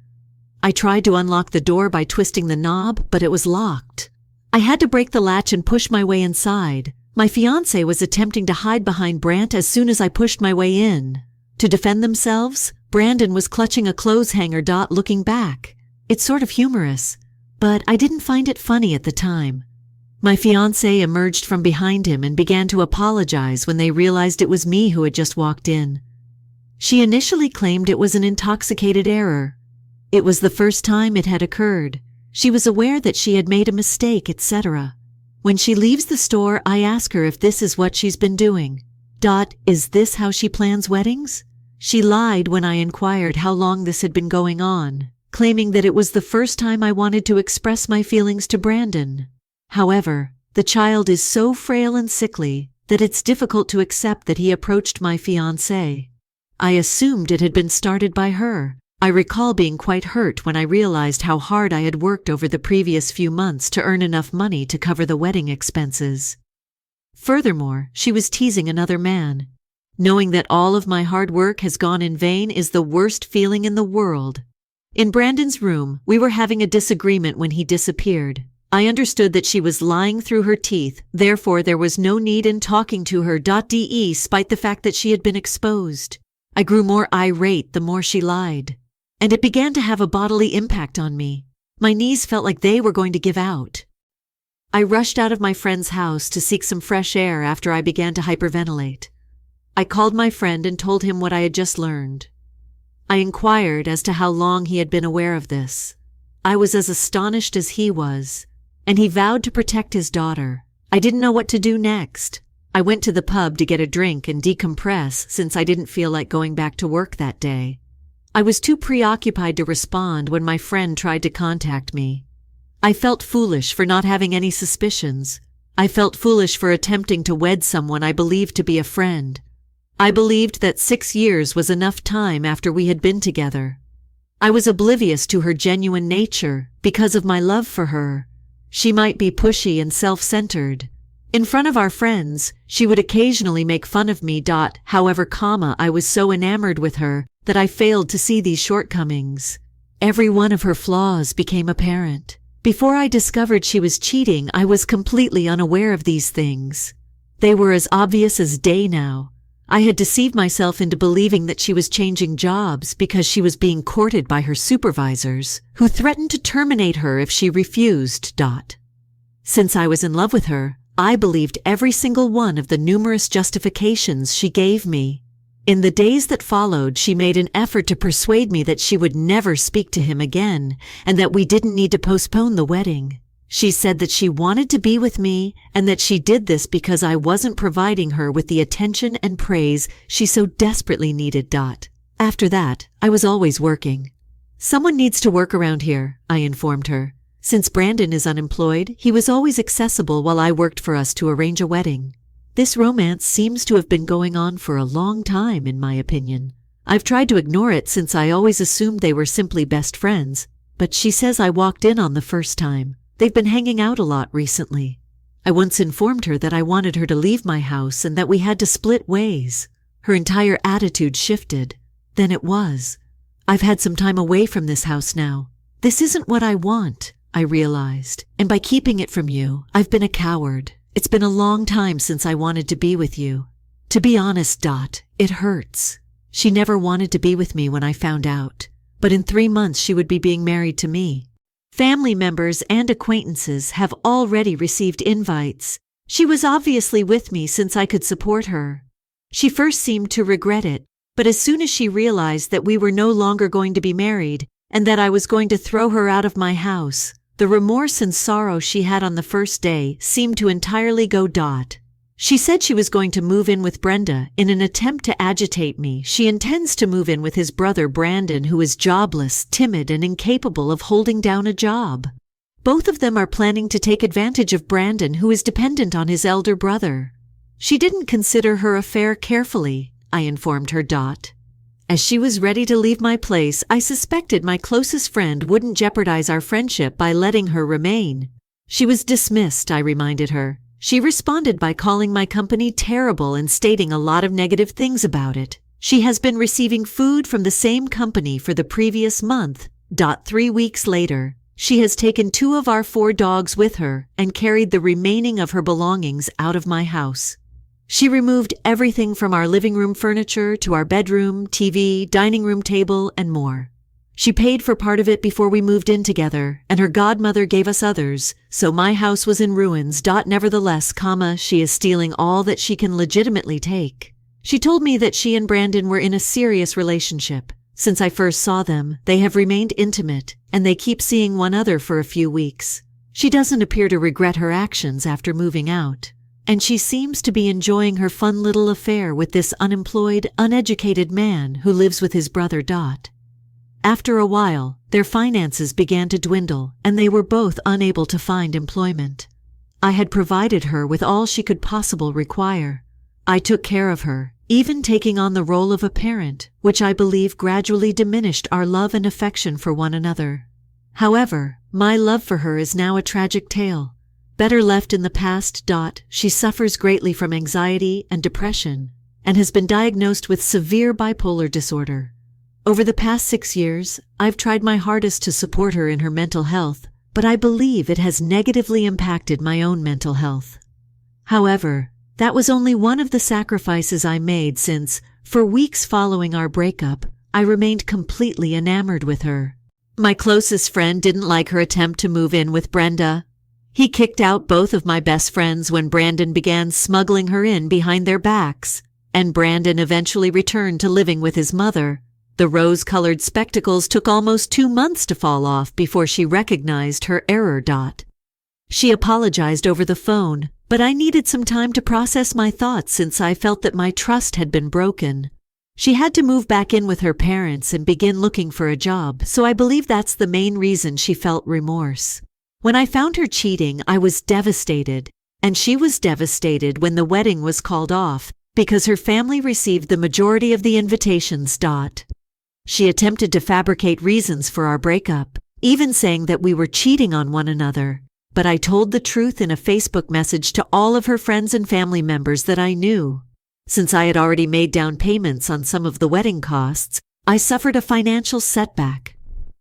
A: I tried to unlock the door by twisting the knob, but it was locked. I had to break the latch and push my way inside. My fiancé was attempting to hide behind Brant as soon as I pushed my way in. To defend themselves, Brandon was clutching a clothes hanger, looking back. It's sort of humorous, but I didn't find it funny at the time. My fiancé emerged from behind him and began to apologize when they realized it was me who had just walked in. She initially claimed it was an intoxicated error. It was the first time it had occurred. She was aware that she had made a mistake, etc. When she leaves the store, I ask her if this is what she's been doing. Is this how she plans weddings? She lied when I inquired how long this had been going on, claiming that it was the first time I wanted to express my feelings to Brandon. However, the child is so frail and sickly that it's difficult to accept that he approached my fiancé. I assumed it had been started by her. I recall being quite hurt when I realized how hard I had worked over the previous few months to earn enough money to cover the wedding expenses. Furthermore, she was teasing another man. Knowing that all of my hard work has gone in vain is the worst feeling in the world. In Brandon's room, we were having a disagreement when he disappeared. I understood that she was lying through her teeth, therefore there was no need in talking to her. Despite the fact that she had been exposed. I grew more irate the more she lied. And it began to have a bodily impact on me. My knees felt like they were going to give out. I rushed out of my friend's house to seek some fresh air after I began to hyperventilate. I called my friend and told him what I had just learned. I inquired as to how long he had been aware of this. I was as astonished as he was, and he vowed to protect his daughter. I didn't know what to do next. I went to the pub to get a drink and decompress since I didn't feel like going back to work that day. I was too preoccupied to respond when my friend tried to contact me. I felt foolish for not having any suspicions. I felt foolish for attempting to wed someone I believed to be a friend. I believed that 6 years was enough time after we had been together. I was oblivious to her genuine nature because of my love for her. She might be pushy and self-centered. In front of our friends, she would occasionally make fun of me. However, I was so enamored with her that I failed to see these shortcomings. Every one of her flaws became apparent. Before I discovered she was cheating, I was completely unaware of these things. They were as obvious as day now. I had deceived myself into believing that she was changing jobs because she was being courted by her supervisors, who threatened to terminate her if she refused. Since I was in love with her, I believed every single one of the numerous justifications she gave me. In the days that followed, she made an effort to persuade me that she would never speak to him again and that we didn't need to postpone the wedding. She said that she wanted to be with me and that she did this because I wasn't providing her with the attention and praise she so desperately needed. After that, I was always working. Someone needs to work around here, I informed her. Since Brandon is unemployed, he was always accessible while I worked for us to arrange a wedding. This romance seems to have been going on for a long time, in my opinion. I've tried to ignore it since I always assumed they were simply best friends, but she says I walked in on the first time. They've been hanging out a lot recently. I once informed her that I wanted her to leave my house and that we had to split ways. Her entire attitude shifted. Then it was. I've had some time away from this house now. This isn't what I want, I realized, and by keeping it from you, I've been a coward. It's been a long time since I wanted to be with you. To be honest, it hurts. She never wanted to be with me when I found out, but in 3 months she would be being married to me. Family members and acquaintances have already received invites. She was obviously with me since I could support her. She first seemed to regret it, but as soon as she realized that we were no longer going to be married and that I was going to throw her out of my house, the remorse and sorrow she had on the first day seemed to entirely go. She said she was going to move in with Brenda in an attempt to agitate me. She intends to move in with his brother Brandon, who is jobless, timid, and incapable of holding down a job. Both of them are planning to take advantage of Brandon, who is dependent on his elder brother. She didn't consider her affair carefully, I informed her. As she was ready to leave my place, I suspected my closest friend wouldn't jeopardize our friendship by letting her remain. She was dismissed, I reminded her. She responded by calling my company terrible and stating a lot of negative things about it. She has been receiving food from the same company for the previous month. 3 weeks later, she has taken 2 of our 4 dogs with her and carried the remaining of her belongings out of my house. She removed everything from our living room furniture to our bedroom, TV, dining room table, and more. She paid for part of it before we moved in together, and her godmother gave us others, so my house was in ruins. Nevertheless, she is stealing all that she can legitimately take. She told me that she and Brandon were in a serious relationship. Since I first saw them, they have remained intimate, and they keep seeing one another for a few weeks. She doesn't appear to regret her actions after moving out, and she seems to be enjoying her fun little affair with this unemployed, uneducated man who lives with his brother. After a while, their finances began to dwindle, and they were both unable to find employment. I had provided her with all she could possibly require. I took care of her, even taking on the role of a parent, which I believe gradually diminished our love and affection for one another. However, my love for her is now a tragic tale. Better left in the past. She suffers greatly from anxiety and depression, and has been diagnosed with severe bipolar disorder. Over the past 6 years, I've tried my hardest to support her in her mental health, but I believe it has negatively impacted my own mental health. However, that was only one of the sacrifices I made since, for weeks following our breakup, I remained completely enamored with her. My closest friend didn't like her attempt to move in with Brenda. He kicked out both of my best friends when Brandon began smuggling her in behind their backs, and Brandon eventually returned to living with his mother. The rose-colored spectacles took almost 2 months to fall off before she recognized her error. She apologized over the phone, but I needed some time to process my thoughts since I felt that my trust had been broken. She had to move back in with her parents and begin looking for a job, so I believe that's the main reason she felt remorse. When I found her cheating, I was devastated, and she was devastated when the wedding was called off because her family received the majority of the invitations. She attempted to fabricate reasons for our breakup, even saying that we were cheating on one another. But I told the truth in a Facebook message to all of her friends and family members that I knew. Since I had already made down payments on some of the wedding costs, I suffered a financial setback.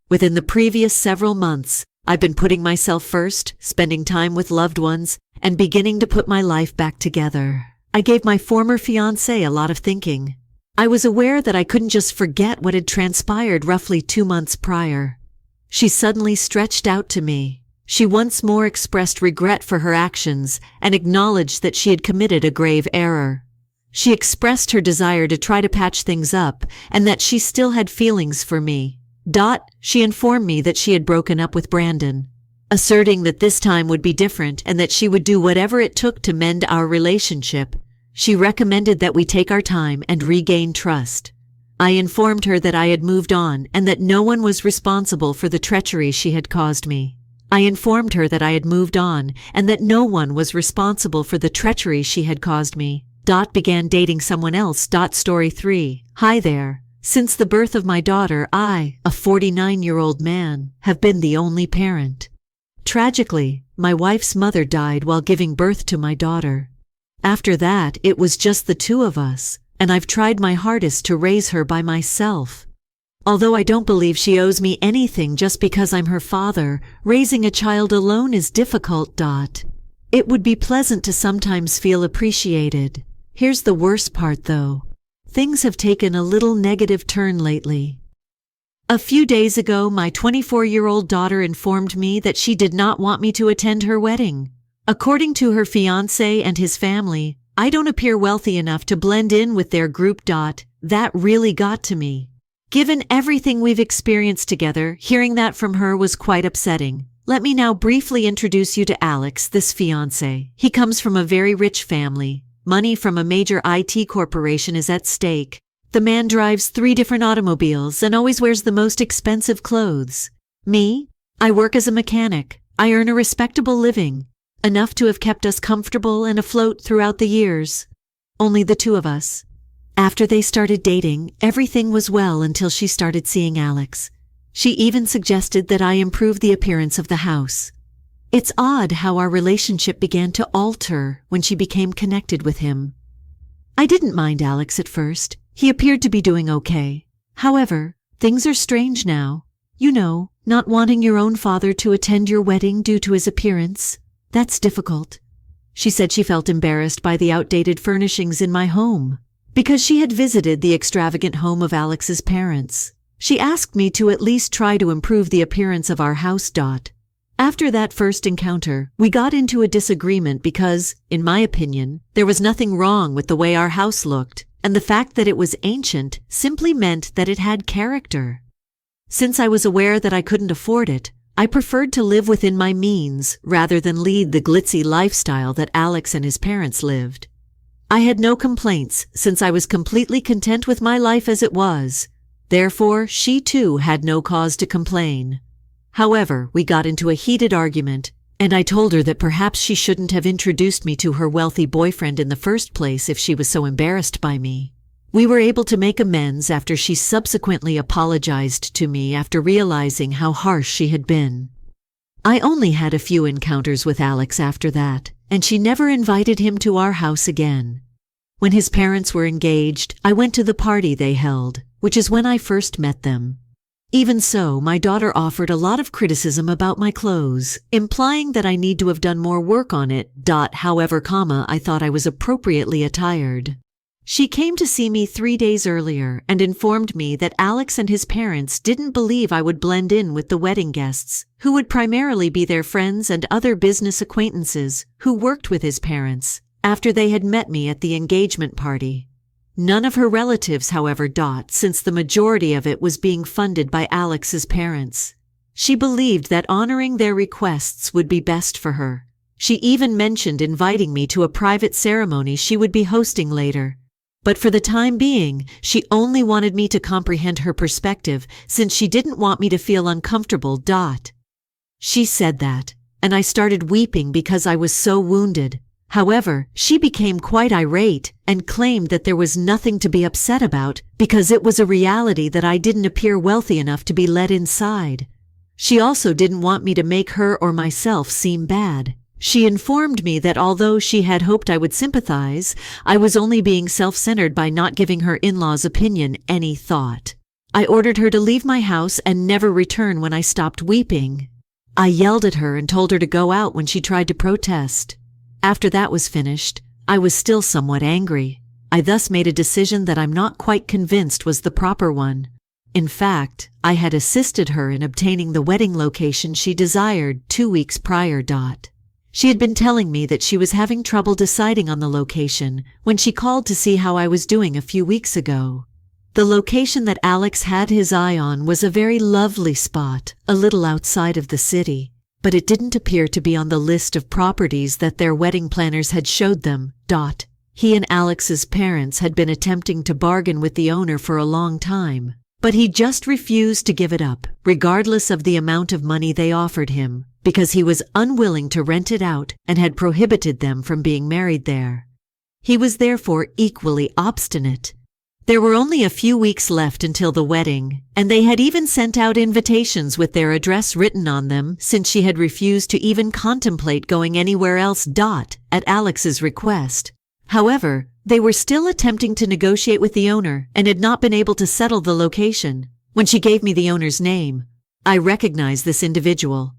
A: Within the previous several months, I've been putting myself first, spending time with loved ones, and beginning to put my life back together. I gave my former fiancé a lot of thinking. I was aware that I couldn't just forget what had transpired roughly 2 months prior. She suddenly stretched out to me. She once more expressed regret for her actions and acknowledged that she had committed a grave error. She expressed her desire to try to patch things up and that she still had feelings for me. She informed me that she had broken up with Brandon, asserting that this time would be different and that she would do whatever it took to mend our relationship. She recommended that we take our time and regain trust. I informed her that I had moved on and that no one was responsible for the treachery she had caused me. I informed her that I had moved on and that no one was responsible for the treachery she had caused me. Began dating someone else. Story 3. Hi there. Since the birth of my daughter, I, a 49-year-old man, have been the only parent. Tragically, my wife's mother died while giving birth to my daughter. After that, it was just the 2 of us, and I've tried my hardest to raise her by myself. Although I don't believe she owes me anything just because I'm her father, raising a child alone is difficult. It would be pleasant to sometimes feel appreciated. Here's the worst part though. Things have taken a little negative turn lately. A few days ago, my 24-year-old daughter informed me that she did not want me to attend her wedding. According to her fiancé and his family, I don't appear wealthy enough to blend in with their group. That really got to me. Given everything we've experienced together, hearing that from her was quite upsetting. Let me now briefly introduce you to Alex, this fiancé. He comes from a very rich family. Money from a major IT corporation is at stake. The man drives 3 different automobiles and always wears the most expensive clothes. Me? I work as a mechanic. I earn a respectable living, enough to have kept us comfortable and afloat throughout the years. Only the 2 of us. After they started dating, everything was well until she started seeing Alex. She even suggested that I improve the appearance of the house. It's odd how our relationship began to alter when she became connected with him. I didn't mind Alex at first. He appeared to be doing okay. However, things are strange now. You know, not wanting your own father to attend your wedding due to his appearance. That's difficult. She said she felt embarrassed by the outdated furnishings in my home, because she had visited the extravagant home of Alex's parents. She asked me to at least try to improve the appearance of our house. After that first encounter, we got into a disagreement because, in my opinion, there was nothing wrong with the way our house looked, and the fact that it was ancient simply meant that it had character. Since I was aware that I couldn't afford it, I preferred to live within my means rather than lead the glitzy lifestyle that Alex and his parents lived. I had no complaints since I was completely content with my life as it was. Therefore, she too had no cause to complain. However, we got into a heated argument, and I told her that perhaps she shouldn't have introduced me to her wealthy boyfriend in the first place if she was so embarrassed by me. We were able to make amends after she subsequently apologized to me after realizing how harsh she had been. I only had a few encounters with Alex after that, and she never invited him to our house again. When his parents were engaged, I went to the party they held, which is when I first met them. Even so, my daughter offered a lot of criticism about my clothes, implying that I need to have done more work on it. However, I thought I was appropriately attired. She came to see me 3 days earlier and informed me that Alex and his parents didn't believe I would blend in with the wedding guests, who would primarily be their friends and other business acquaintances who worked with his parents, after they had met me at the engagement party. None of her relatives, however, since the majority of it was being funded by Alex's parents. She believed that honoring their requests would be best for her. She even mentioned inviting me to a private ceremony she would be hosting later. But for the time being, she only wanted me to comprehend her perspective since she didn't want me to feel uncomfortable. She said that, and I started weeping because I was so wounded. However, she became quite irate and claimed that there was nothing to be upset about because it was a reality that I didn't appear wealthy enough to be let inside. She also didn't want me to make her or myself seem bad. She informed me that although she had hoped I would sympathize, I was only being self-centered by not giving her in-laws' opinion any thought. I ordered her to leave my house and never return when I stopped weeping. I yelled at her and told her to go out when she tried to protest. After that was finished, I was still somewhat angry. I thus made a decision that I'm not quite convinced was the proper one. In fact, I had assisted her in obtaining the wedding location she desired 2 weeks prior. She had been telling me that she was having trouble deciding on the location when she called to see how I was doing a few weeks ago. The location that Alex had his eye on was a very lovely spot, a little outside of the city, but it didn't appear to be on the list of properties that their wedding planners had showed them. He and Alex's parents had been attempting to bargain with the owner for a long time, but he just refused to give it up, regardless of the amount of money they offered him, because he was unwilling to rent it out and had prohibited them from being married there. He was therefore equally obstinate. There were only a few weeks left until the wedding, and they had even sent out invitations with their address written on them since she had refused to even contemplate going anywhere else. At Alex's request. However, they were still attempting to negotiate with the owner and had not been able to settle the location. When she gave me the owner's name, I recognized this individual.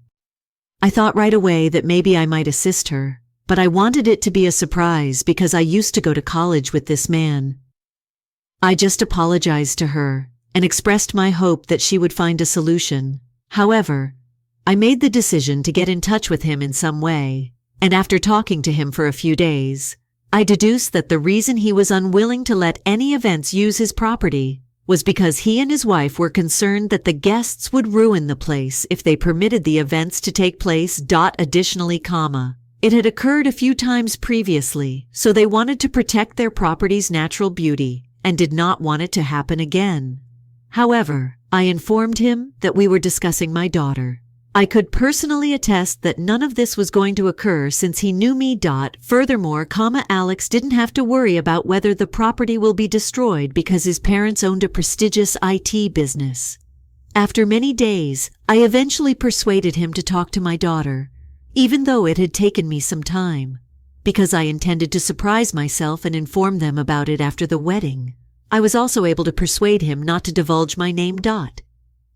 A: I thought right away that maybe I might assist her, but I wanted it to be a surprise because I used to go to college with this man. I just apologized to her and expressed my hope that she would find a solution. However, I made the decision to get in touch with him in some way, and after talking to him for a few days, I deduced that the reason he was unwilling to let any events use his property was because he and his wife were concerned that the guests would ruin the place if they permitted the events to take place. Additionally, it had occurred a few times previously, so they wanted to protect their property's natural beauty and did not want it to happen again. However, I informed him that we were discussing my daughter. I could personally attest that none of this was going to occur since he knew me. Furthermore, Alex didn't have to worry about whether the property will be destroyed because his parents owned a prestigious IT business. After many days, I eventually persuaded him to talk to my daughter. even though it had taken me some time. Because I intended to surprise myself and inform them about it after the wedding, I was also able to persuade him not to divulge my name.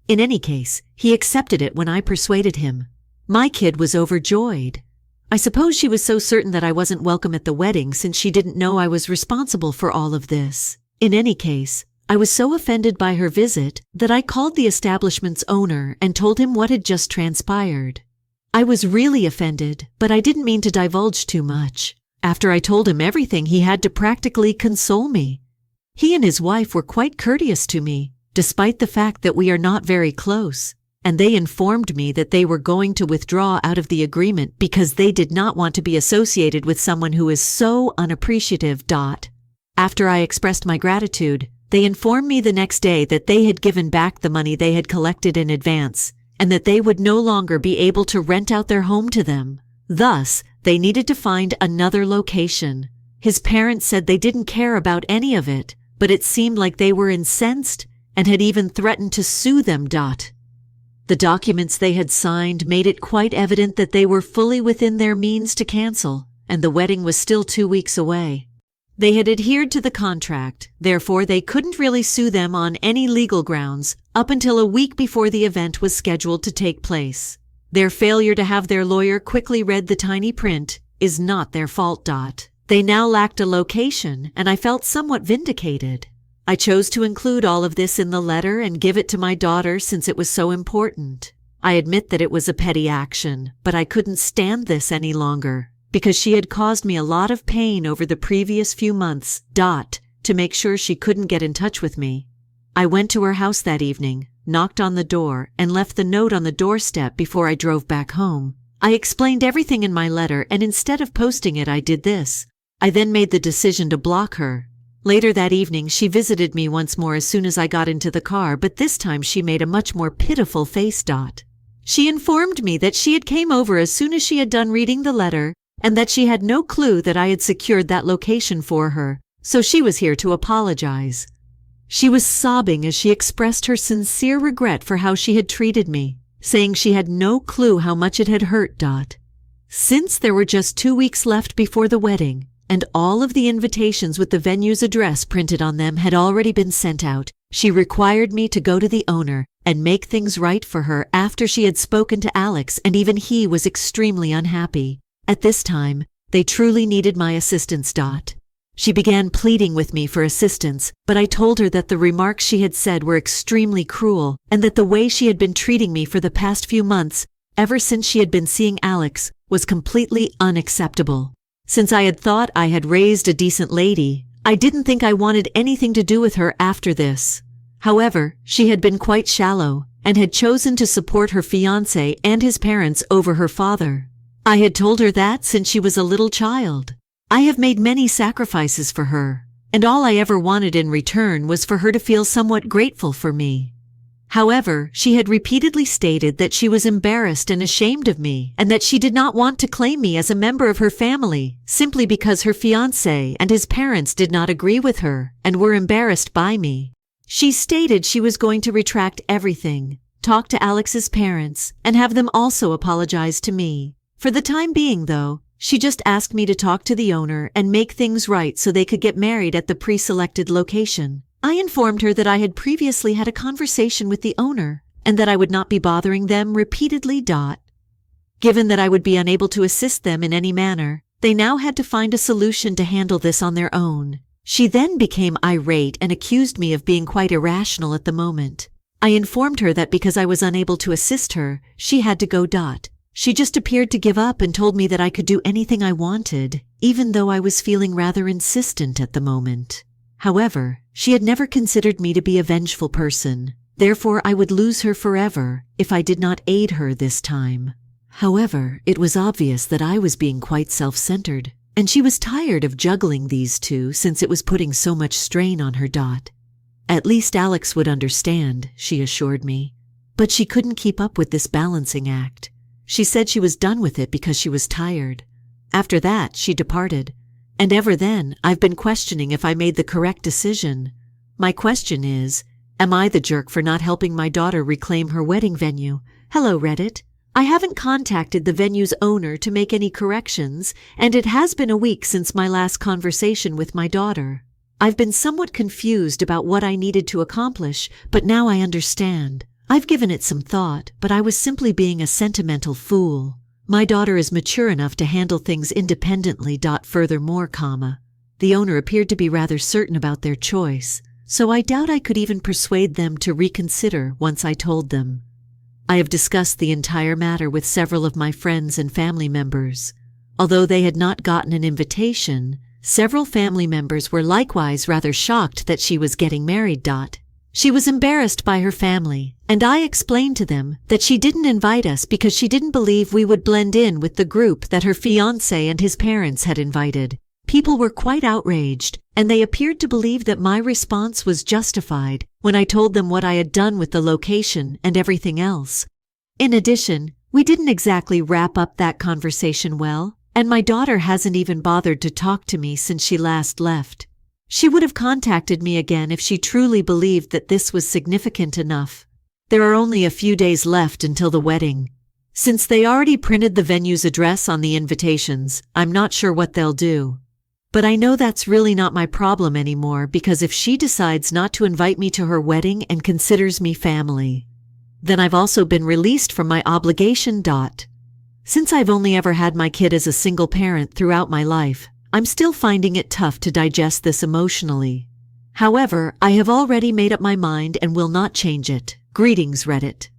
A: In any case, he accepted it when I persuaded him. My kid was overjoyed. I suppose she was so certain that I wasn't welcome at the wedding since she didn't know I was responsible for all of this. In any case, I was so offended by her visit that I called the establishment's owner and told him what had just transpired. I was really offended, but I didn't mean to divulge too much. After I told him everything, he had to practically console me. He and his wife were quite courteous to me, despite the fact that we are not very close, and they informed me that they were going to withdraw out of the agreement because they did not want to be associated with someone who is so unappreciative. After I expressed my gratitude, they informed me the next day that they had given back the money they had collected in advance, and that they would no longer be able to rent out their home to them. Thus, they needed to find another location. His parents said they didn't care about any of it, but it seemed like they were incensed and had even threatened to sue them. The documents they had signed made it quite evident that they were fully within their means to cancel, and the wedding was still 2 weeks away. They had adhered to the contract, therefore they couldn't really sue them on any legal grounds up until a week before the event was scheduled to take place. Their failure to have their lawyer quickly read the tiny print is not their fault. They now lacked a location, and I felt somewhat vindicated. I chose to include all of this in the letter and give it to my daughter since it was so important. I admit that it was a petty action, but I couldn't stand this any longer, because she had caused me a lot of pain over the previous few months. To make sure she couldn't get in touch with me, I went to her house that evening, knocked on the door, and left the note on the doorstep before I drove back home. I explained everything in my letter, and instead of posting it, I did this. I then made the decision to block her. Later that evening, she visited me once more as soon as I got into the car, but this time she made a much more pitiful face. She informed me that she had came over as soon as she had done reading the letter, and that she had no clue that I had secured that location for her, so she was here to apologize. She was sobbing as she expressed her sincere regret for how she had treated me, saying she had no clue how much it had hurt. Since there were just 2 weeks left before the wedding, and all of the invitations with the venue's address printed on them had already been sent out, she required me to go to the owner and make things right for her after she had spoken to Alex, and even he was extremely unhappy. At this time, they truly needed my assistance. She began pleading with me for assistance, but I told her that the remarks she had said were extremely cruel, and that the way she had been treating me for the past few months, ever since she had been seeing Alex, was completely unacceptable. Since I had thought I had raised a decent lady, I didn't think I wanted anything to do with her after this. However, she had been quite shallow, and had chosen to support her fiancé and his parents over her father. I had told her that since she was a little child. I have made many sacrifices for her, and all I ever wanted in return was for her to feel somewhat grateful for me. However, she had repeatedly stated that she was embarrassed and ashamed of me, and that she did not want to claim me as a member of her family, simply because her fiancé and his parents did not agree with her and were embarrassed by me. She stated she was going to retract everything, talk to Alex's parents, and have them also apologize to me. For the time being, though, she just asked me to talk to the owner and make things right so they could get married at the pre-selected location. I informed her that I had previously had a conversation with the owner and that I would not be bothering them repeatedly. Given that I would be unable to assist them in any manner, they now had to find a solution to handle this on their own. She then became irate and accused me of being quite irrational at the moment. I informed her that because I was unable to assist her, she had to go. She just appeared to give up and told me that I could do anything I wanted, even though I was feeling rather insistent at the moment. However, she had never considered me to be a vengeful person. Therefore, I would lose her forever if I did not aid her this time. However, it was obvious that I was being quite self-centered, and she was tired of juggling these two since it was putting so much strain on her. At least Alex would understand, she assured me. But she couldn't keep up with this balancing act. She said she was done with it because she was tired. After that, she departed. And ever then, I've been questioning if I made the correct decision. My question is, am I the jerk for not helping my daughter reclaim her wedding venue? Hello, Reddit. I haven't contacted the venue's owner to make any corrections, and it has been a week since my last conversation with my daughter. I've been somewhat confused about what I needed to accomplish, but now I understand. I've given it some thought, but I was simply being a sentimental fool. My daughter is mature enough to handle things independently. Furthermore, the owner appeared to be rather certain about their choice, so I doubt I could even persuade them to reconsider once I told them. I have discussed the entire matter with several of my friends and family members. Although they had not gotten an invitation, several family members were likewise rather shocked that she was getting married. She was embarrassed by her family, and I explained to them that she didn't invite us because she didn't believe we would blend in with the group that her fiancé and his parents had invited. People were quite outraged, and they appeared to believe that my response was justified when I told them what I had done with the location and everything else. In addition, we didn't exactly wrap up that conversation well, and my daughter hasn't even bothered to talk to me since she last left. She would have contacted me again if she truly believed that this was significant enough. There are only a few days left until the wedding. Since they already printed the venue's address on the invitations, I'm not sure what they'll do. But I know that's really not my problem anymore, because if she decides not to invite me to her wedding and considers me family, then I've also been released from my obligation. Since I've only ever had my kid as a single parent throughout my life, I'm still finding it tough to digest this emotionally. However, I have already made up my mind and will not change it. Greetings, Reddit.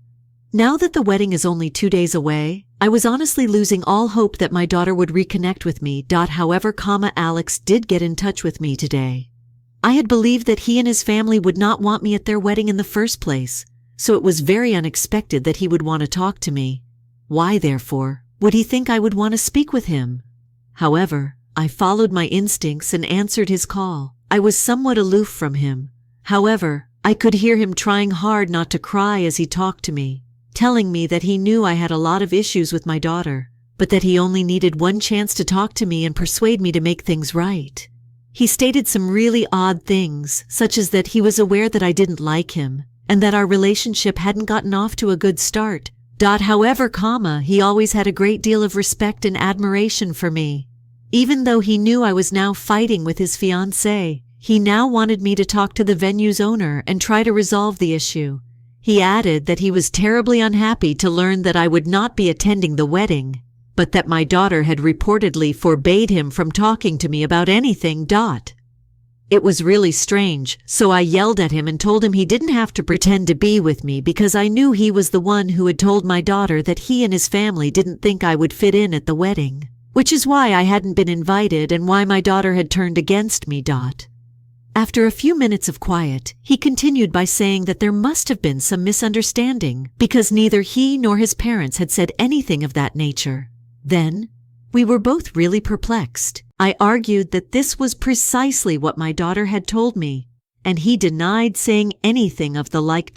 A: Now that the wedding is only 2 days away, I was honestly losing all hope that my daughter would reconnect with me. However, Alex did get in touch with me today. I had believed that he and his family would not want me at their wedding in the first place, so it was very unexpected that he would want to talk to me. Why, therefore, would he think I would want to speak with him? However, I followed my instincts and answered his call. I was somewhat aloof from him. However, I could hear him trying hard not to cry as he talked to me, telling me that he knew I had a lot of issues with my daughter, but that he only needed one chance to talk to me and persuade me to make things right. He stated some really odd things, such as that he was aware that I didn't like him, and that our relationship hadn't gotten off to a good start. However, he always had a great deal of respect and admiration for me. Even though he knew I was now fighting with his fiancée, he now wanted me to talk to the venue's owner and try to resolve the issue. He added that he was terribly unhappy to learn that I would not be attending the wedding, but that my daughter had reportedly forbade him from talking to me about anything. It was really strange, so I yelled at him and told him he didn't have to pretend to be with me because I knew he was the one who had told my daughter that he and his family didn't think I would fit in at the wedding, which is why I hadn't been invited and why my daughter had turned against me. After a few minutes of quiet, he continued by saying that there must have been some misunderstanding because neither he nor his parents had said anything of that nature. Then, we were both really perplexed. I argued that this was precisely what my daughter had told me, and he denied saying anything of the like.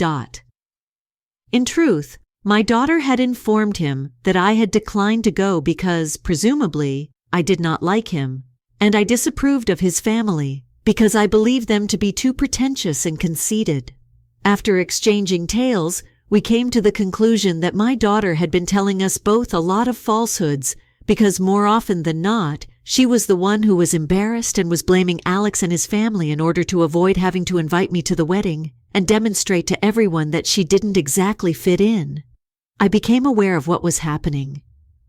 A: In truth, my daughter had informed him that I had declined to go because, presumably, I did not like him, and I disapproved of his family because I believed them to be too pretentious and conceited. After exchanging tales, we came to the conclusion that my daughter had been telling us both a lot of falsehoods because more often than not, she was the one who was embarrassed and was blaming Alex and his family in order to avoid having to invite me to the wedding and demonstrate to everyone that she didn't exactly fit in. I became aware of what was happening.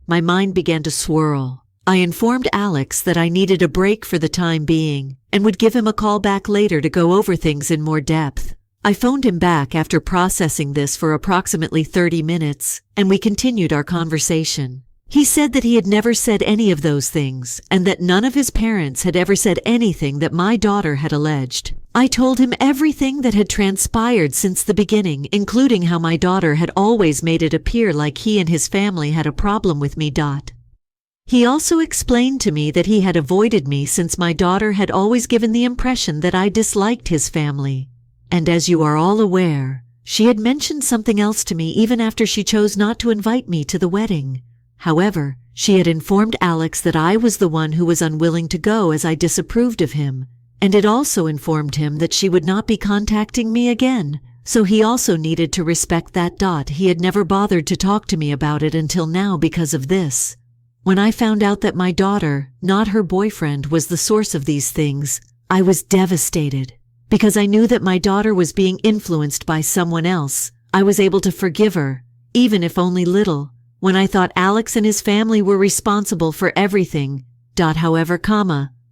A: My mind began to swirl. I informed Alex that I needed a break for the time being and would give him a call back later to go over things in more depth. I phoned him back after processing this for approximately 30 minutes, and we continued our conversation. He said that he had never said any of those things, and that none of his parents had ever said anything that my daughter had alleged. I told him everything that had transpired since the beginning, including how my daughter had always made it appear like he and his family had a problem with me. He also explained to me that he had avoided me since my daughter had always given the impression that I disliked his family. And as you are all aware, she had mentioned something else to me even after she chose not to invite me to the wedding. However, she had informed Alex that I was the one who was unwilling to go as I disapproved of him, and had also informed him that she would not be contacting me again, So he also needed to respect that. He had never bothered to talk to me about it until now because of this. When I found out that my daughter, not her boyfriend, was the source of these things, I was devastated. Because I knew that my daughter was being influenced by someone else, I was able to forgive her, even if only little, when I thought Alex and his family were responsible for everything. However,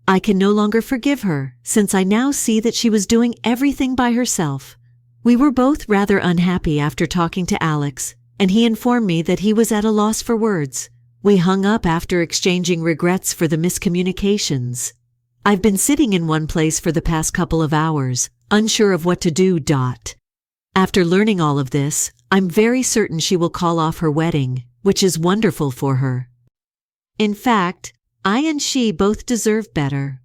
A: I can no longer forgive her, since I now see that she was doing everything by herself. We were both rather unhappy after talking to Alex, and he informed me that he was at a loss for words. We hung up after exchanging regrets for the miscommunications. I've been sitting in one place for the past couple of hours, unsure of what to do. After learning all of this, I'm very certain she will call off her wedding, which is wonderful for her. In fact, I and she both deserve better.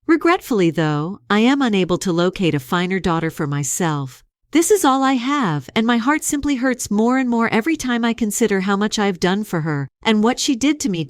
A: Regretfully, though, I am unable to locate a finer daughter for myself. This is all I have, and my heart simply hurts more and more every time I consider how much I've done for her and what she did to me.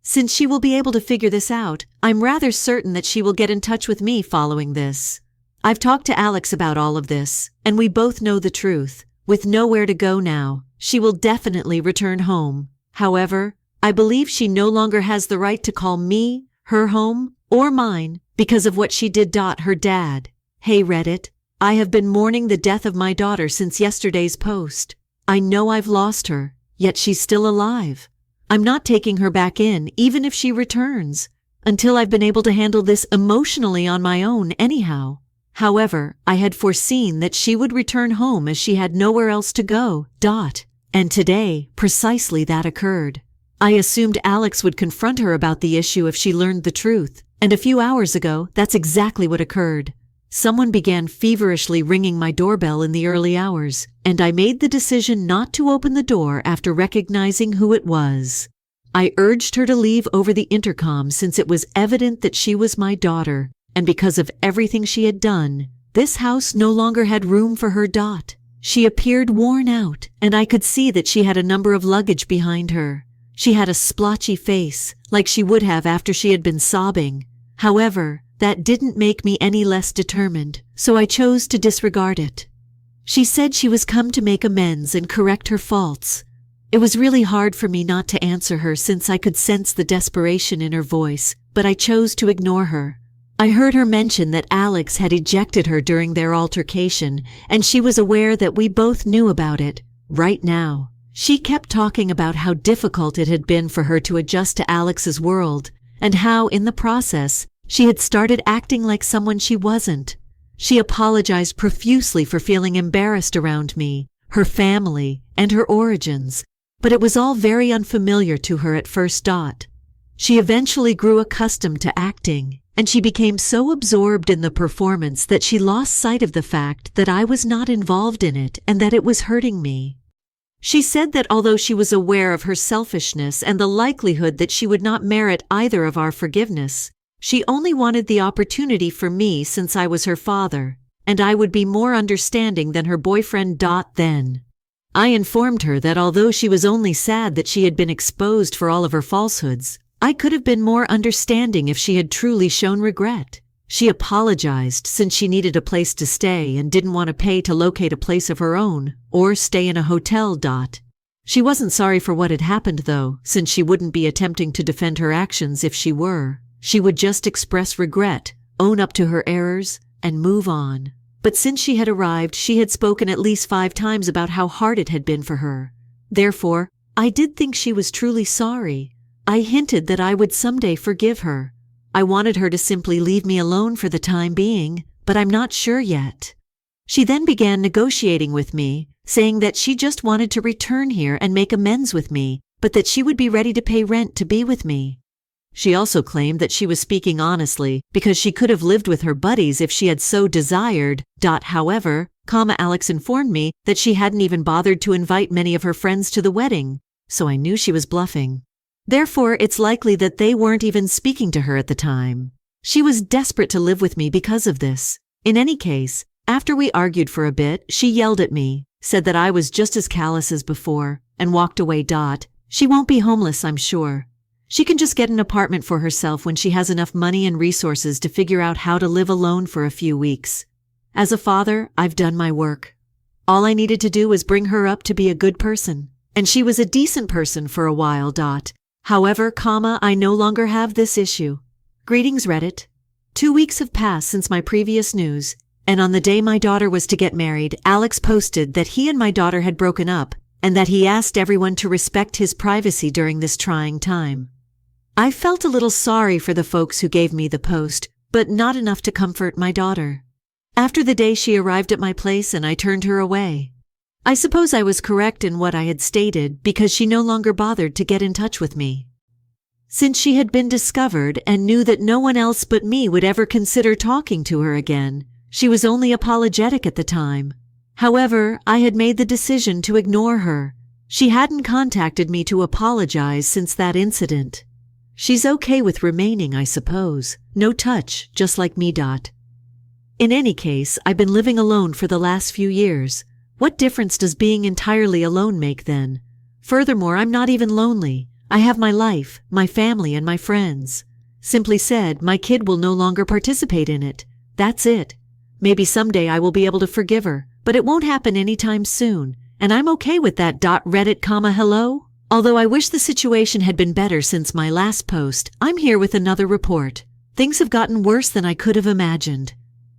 A: Since she will be able to figure this out, I'm rather certain that she will get in touch with me following this. I've talked to Alex about all of this, and we both know the truth. With nowhere to go now, she will definitely return home. However, I believe she no longer has the right to call me, her home, or mine because of what she did. Her dad. Hey Reddit. I have been mourning the death of my daughter since yesterday's post. I know I've lost her, yet she's still alive. I'm not taking her back in, even if she returns, until I've been able to handle this emotionally on my own anyhow. However, I had foreseen that she would return home as she had nowhere else to go. And today, precisely that occurred. I assumed Alex would confront her about the issue if she learned the truth, and a few hours ago, that's exactly what occurred. Someone began feverishly ringing my doorbell in the early hours, and I made the decision not to open the door after recognizing who it was. I urged her to leave over the intercom since it was evident that she was my daughter, and because of everything she had done, this house no longer had room for her. She appeared worn out, and I could see that she had a number of luggage behind her. She had a splotchy face, like she would have after she had been sobbing. However, that didn't make me any less determined, so I chose to disregard it. She said she was come to make amends and correct her faults. It was really hard for me not to answer her since I could sense the desperation in her voice, but I chose to ignore her. I heard her mention that Alex had ejected her during their altercation, and she was aware that we both knew about it. Right now, she kept talking about how difficult it had been for her to adjust to Alex's world, and how, in the process, she had started acting like someone she wasn't. She apologized profusely for feeling embarrassed around me, her family, and her origins, but it was all very unfamiliar to her at first. She eventually grew accustomed to acting, and she became so absorbed in the performance that she lost sight of the fact that I was not involved in it and that it was hurting me. She said that although she was aware of her selfishness and the likelihood that she would not merit either of our forgiveness, she only wanted the opportunity for me since I was her father, and I would be more understanding than her boyfriend. Then. I informed her that although she was only sad that she had been exposed for all of her falsehoods, I could have been more understanding if she had truly shown regret. She apologized since she needed a place to stay and didn't want to pay to locate a place of her own, or stay in a hotel. She wasn't sorry for what had happened though, since she wouldn't be attempting to defend her actions if she were. She would just express regret, own up to her errors, and move on. But since she had arrived, she had spoken at least 5 times about how hard it had been for her. Therefore, I did think she was truly sorry. I hinted that I would someday forgive her. I wanted her to simply leave me alone for the time being, but I'm not sure yet. She then began negotiating with me, saying that she just wanted to return here and make amends with me, but that she would be ready to pay rent to be with me. She also claimed that she was speaking honestly because she could have lived with her buddies if she had so desired. However, Alex informed me that she hadn't even bothered to invite many of her friends to the wedding, so I knew she was bluffing. Therefore, it's likely that they weren't even speaking to her at the time. She was desperate to live with me because of this. In any case, after we argued for a bit, she yelled at me, said that I was just as callous as before, and walked away. She won't be homeless, I'm sure. She can just get an apartment for herself when she has enough money and resources to figure out how to live alone for a few weeks. As a father, I've done my work. All I needed to do was bring her up to be a good person. And she was a decent person for a while. However, I no longer have this issue. Greetings, Reddit. 2 weeks have passed since my previous news, and on the day my daughter was to get married, Alex posted that he and my daughter had broken up and that he asked everyone to respect his privacy during this trying time. I felt a little sorry for the folks who gave me the post, but not enough to comfort my daughter. After the day she arrived at my place and I turned her away. I suppose I was correct in what I had stated because she no longer bothered to get in touch with me. Since she had been discovered and knew that no one else but me would ever consider talking to her again, she was only apologetic at the time. However, I had made the decision to ignore her. She hadn't contacted me to apologize since that incident. She's okay with remaining, I suppose. No touch, just like me. In any case, I've been living alone for the last few years. What difference does being entirely alone make then? Furthermore, I'm not even lonely. I have my life, my family, and my friends. Simply said, my kid will no longer participate in it. That's it. Maybe someday I will be able to forgive her, but it won't happen anytime soon, and I'm okay with that. Reddit, hello? Although I wish the situation had been better since my last post, I'm here with another report. Things have gotten worse than I could have imagined.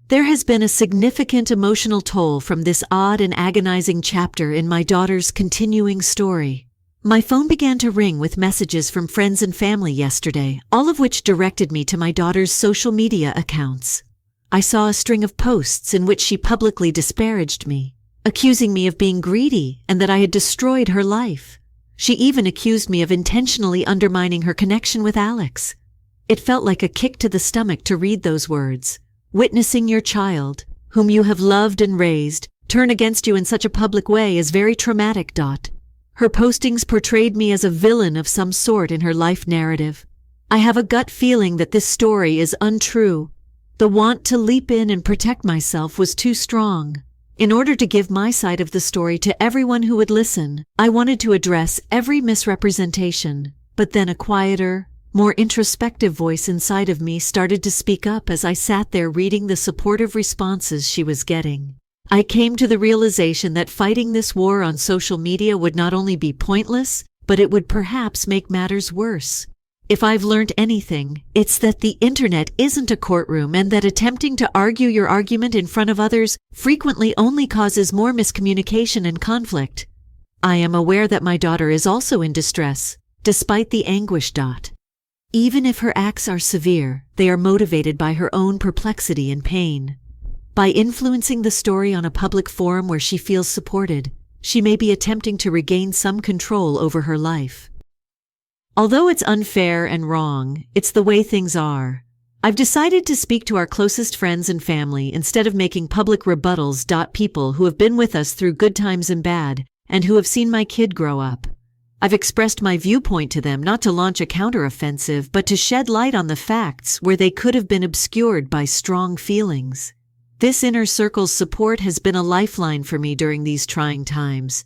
A: There has been a significant emotional toll from this odd and agonizing chapter in my daughter's continuing story. My phone began to ring with messages from friends and family yesterday, all of which directed me to my daughter's social media accounts. I saw a string of posts in which she publicly disparaged me, accusing me of being greedy and that I had destroyed her life. She even accused me of intentionally undermining her connection with Alex. It felt like a kick to the stomach to read those words. Witnessing your child, whom you have loved and raised, turn against you in such a public way is very traumatic. Her postings portrayed me as a villain of some sort in her life narrative. I have a gut feeling that this story is untrue. The want to leap in and protect myself was too strong. In order to give my side of the story to everyone who would listen, I wanted to address every misrepresentation, but then a quieter, more introspective voice inside of me started to speak up as I sat there reading the supportive responses she was getting. I came to the realization that fighting this war on social media would not only be pointless, but it would perhaps make matters worse. If I've learned anything, it's that the internet isn't a courtroom and that attempting to argue your argument in front of others frequently only causes more miscommunication and conflict. I am aware that my daughter is also in distress, despite the anguish. Even if her acts are severe, they are motivated by her own perplexity and pain. By influencing the story on a public forum where she feels supported, she may be attempting to regain some control over her life. Although it's unfair and wrong, it's the way things are. I've decided to speak to our closest friends and family instead of making public rebuttals. People who have been with us through good times and bad, and who have seen my kid grow up. I've expressed my viewpoint to them not to launch a counteroffensive, but to shed light on the facts where they could have been obscured by strong feelings. This inner circle's support has been a lifeline for me during these trying times.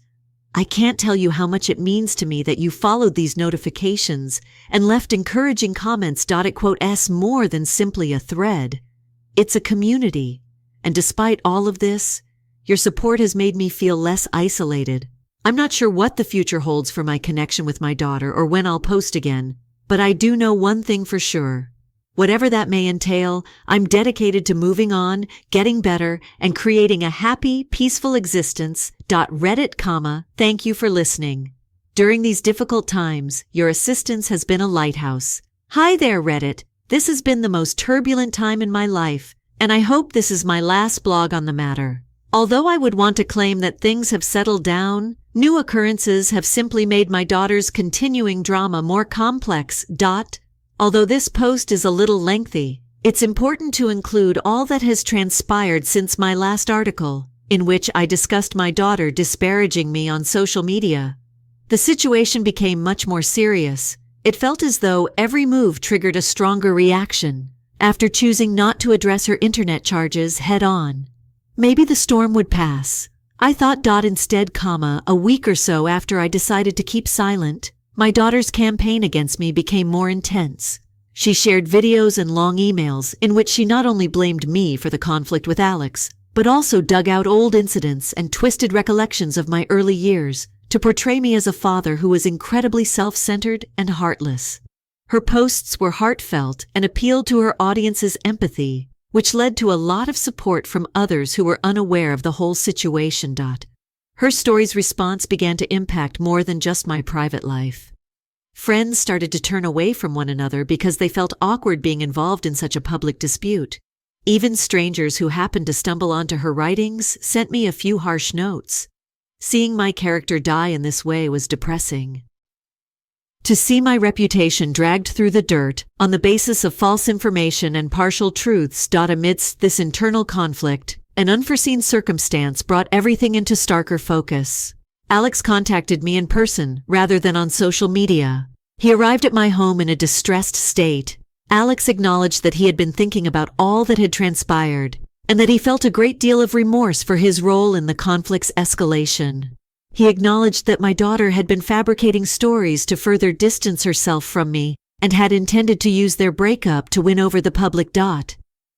A: I can't tell you how much it means to me that you followed these notifications and left encouraging comments. It's more than simply a thread. It's a community. And despite all of this, your support has made me feel less isolated. I'm not sure what the future holds for my connection with my daughter or when I'll post again, but I do know one thing for sure. Whatever that may entail, I'm dedicated to moving on, getting better, and creating a happy, peaceful existence. Reddit, thank you for listening. During these difficult times, your assistance has been a lighthouse. Hi there, Reddit. This has been the most turbulent time in my life, and I hope this is my last blog on the matter. Although I would want to claim that things have settled down, new occurrences have simply made my daughter's continuing drama more complex. Although this post is a little lengthy, it's important to include all that has transpired since my last article, in which I discussed my daughter disparaging me on social media. The situation became much more serious. It felt as though every move triggered a stronger reaction, after choosing not to address her internet charges head-on. Maybe the storm would pass. I thought. Instead, a week or so after I decided to keep silent, my daughter's campaign against me became more intense. She shared videos and long emails in which she not only blamed me for the conflict with Alex, but also dug out old incidents and twisted recollections of my early years to portray me as a father who was incredibly self-centered and heartless. Her posts were heartfelt and appealed to her audience's empathy, which led to a lot of support from others who were unaware of the whole situation. Her story's response began to impact more than just my private life. Friends started to turn away from one another because they felt awkward being involved in such a public dispute. Even strangers who happened to stumble onto her writings sent me a few harsh notes. Seeing my character die in this way was depressing. To see my reputation dragged through the dirt on the basis of false information and partial truths. Amidst this internal conflict, an unforeseen circumstance brought everything into starker focus. Alex contacted me in person rather than on social media. He arrived at my home in a distressed state. Alex acknowledged that he had been thinking about all that had transpired, and that he felt a great deal of remorse for his role in the conflict's escalation. He acknowledged that my daughter had been fabricating stories to further distance herself from me and had intended to use their breakup to win over the public.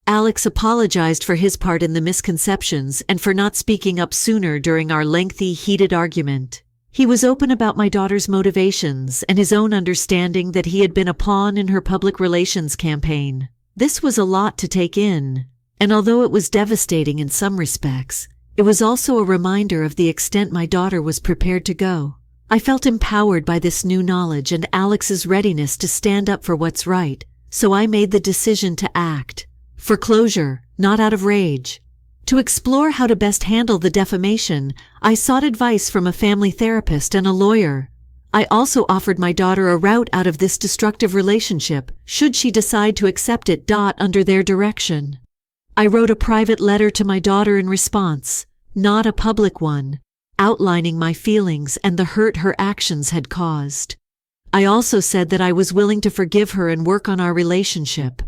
A: Alex apologized for his part in the misconceptions and for not speaking up sooner during our lengthy, heated argument. He was open about my daughter's motivations and his own understanding that he had been a pawn in her public relations campaign. This was a lot to take in, and although it was devastating in some respects, it was also a reminder of the extent my daughter was prepared to go. I felt empowered by this new knowledge and Alex's readiness to stand up for what's right, so I made the decision to act. For closure, not out of rage. To explore how to best handle the defamation, I sought advice from a family therapist and a lawyer. I also offered my daughter a route out of this destructive relationship, should she decide to accept it. Under their direction. I wrote a private letter to my daughter in response, not a public one, outlining my feelings and the hurt her actions had caused. I also said that I was willing to forgive her and work on our relationship.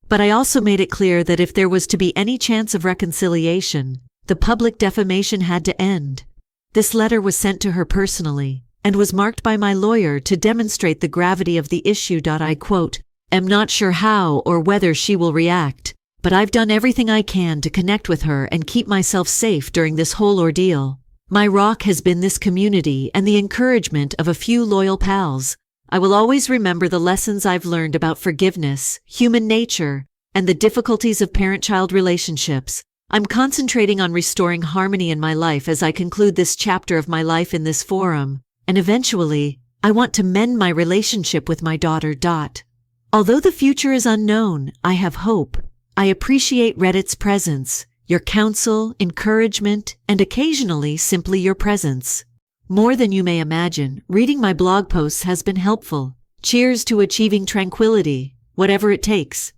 A: But I also made it clear that if there was to be any chance of reconciliation, the public defamation had to end. This letter was sent to her personally, and was marked by my lawyer to demonstrate the gravity of the issue. I quote, "Am not sure how or whether she will react, but I've done everything I can to connect with her and keep myself safe during this whole ordeal. My rock has been this community and the encouragement of a few loyal pals. I will always remember the lessons I've learned about forgiveness, human nature, and the difficulties of parent-child relationships. I'm concentrating on restoring harmony in my life as I conclude this chapter of my life in this forum, and eventually, I want to mend my relationship with my daughter. Although the future is unknown, I have hope. I appreciate Reddit's presence, your counsel, encouragement, and occasionally simply your presence. More than you may imagine, reading my blog posts has been helpful. Cheers to achieving tranquility, whatever it takes."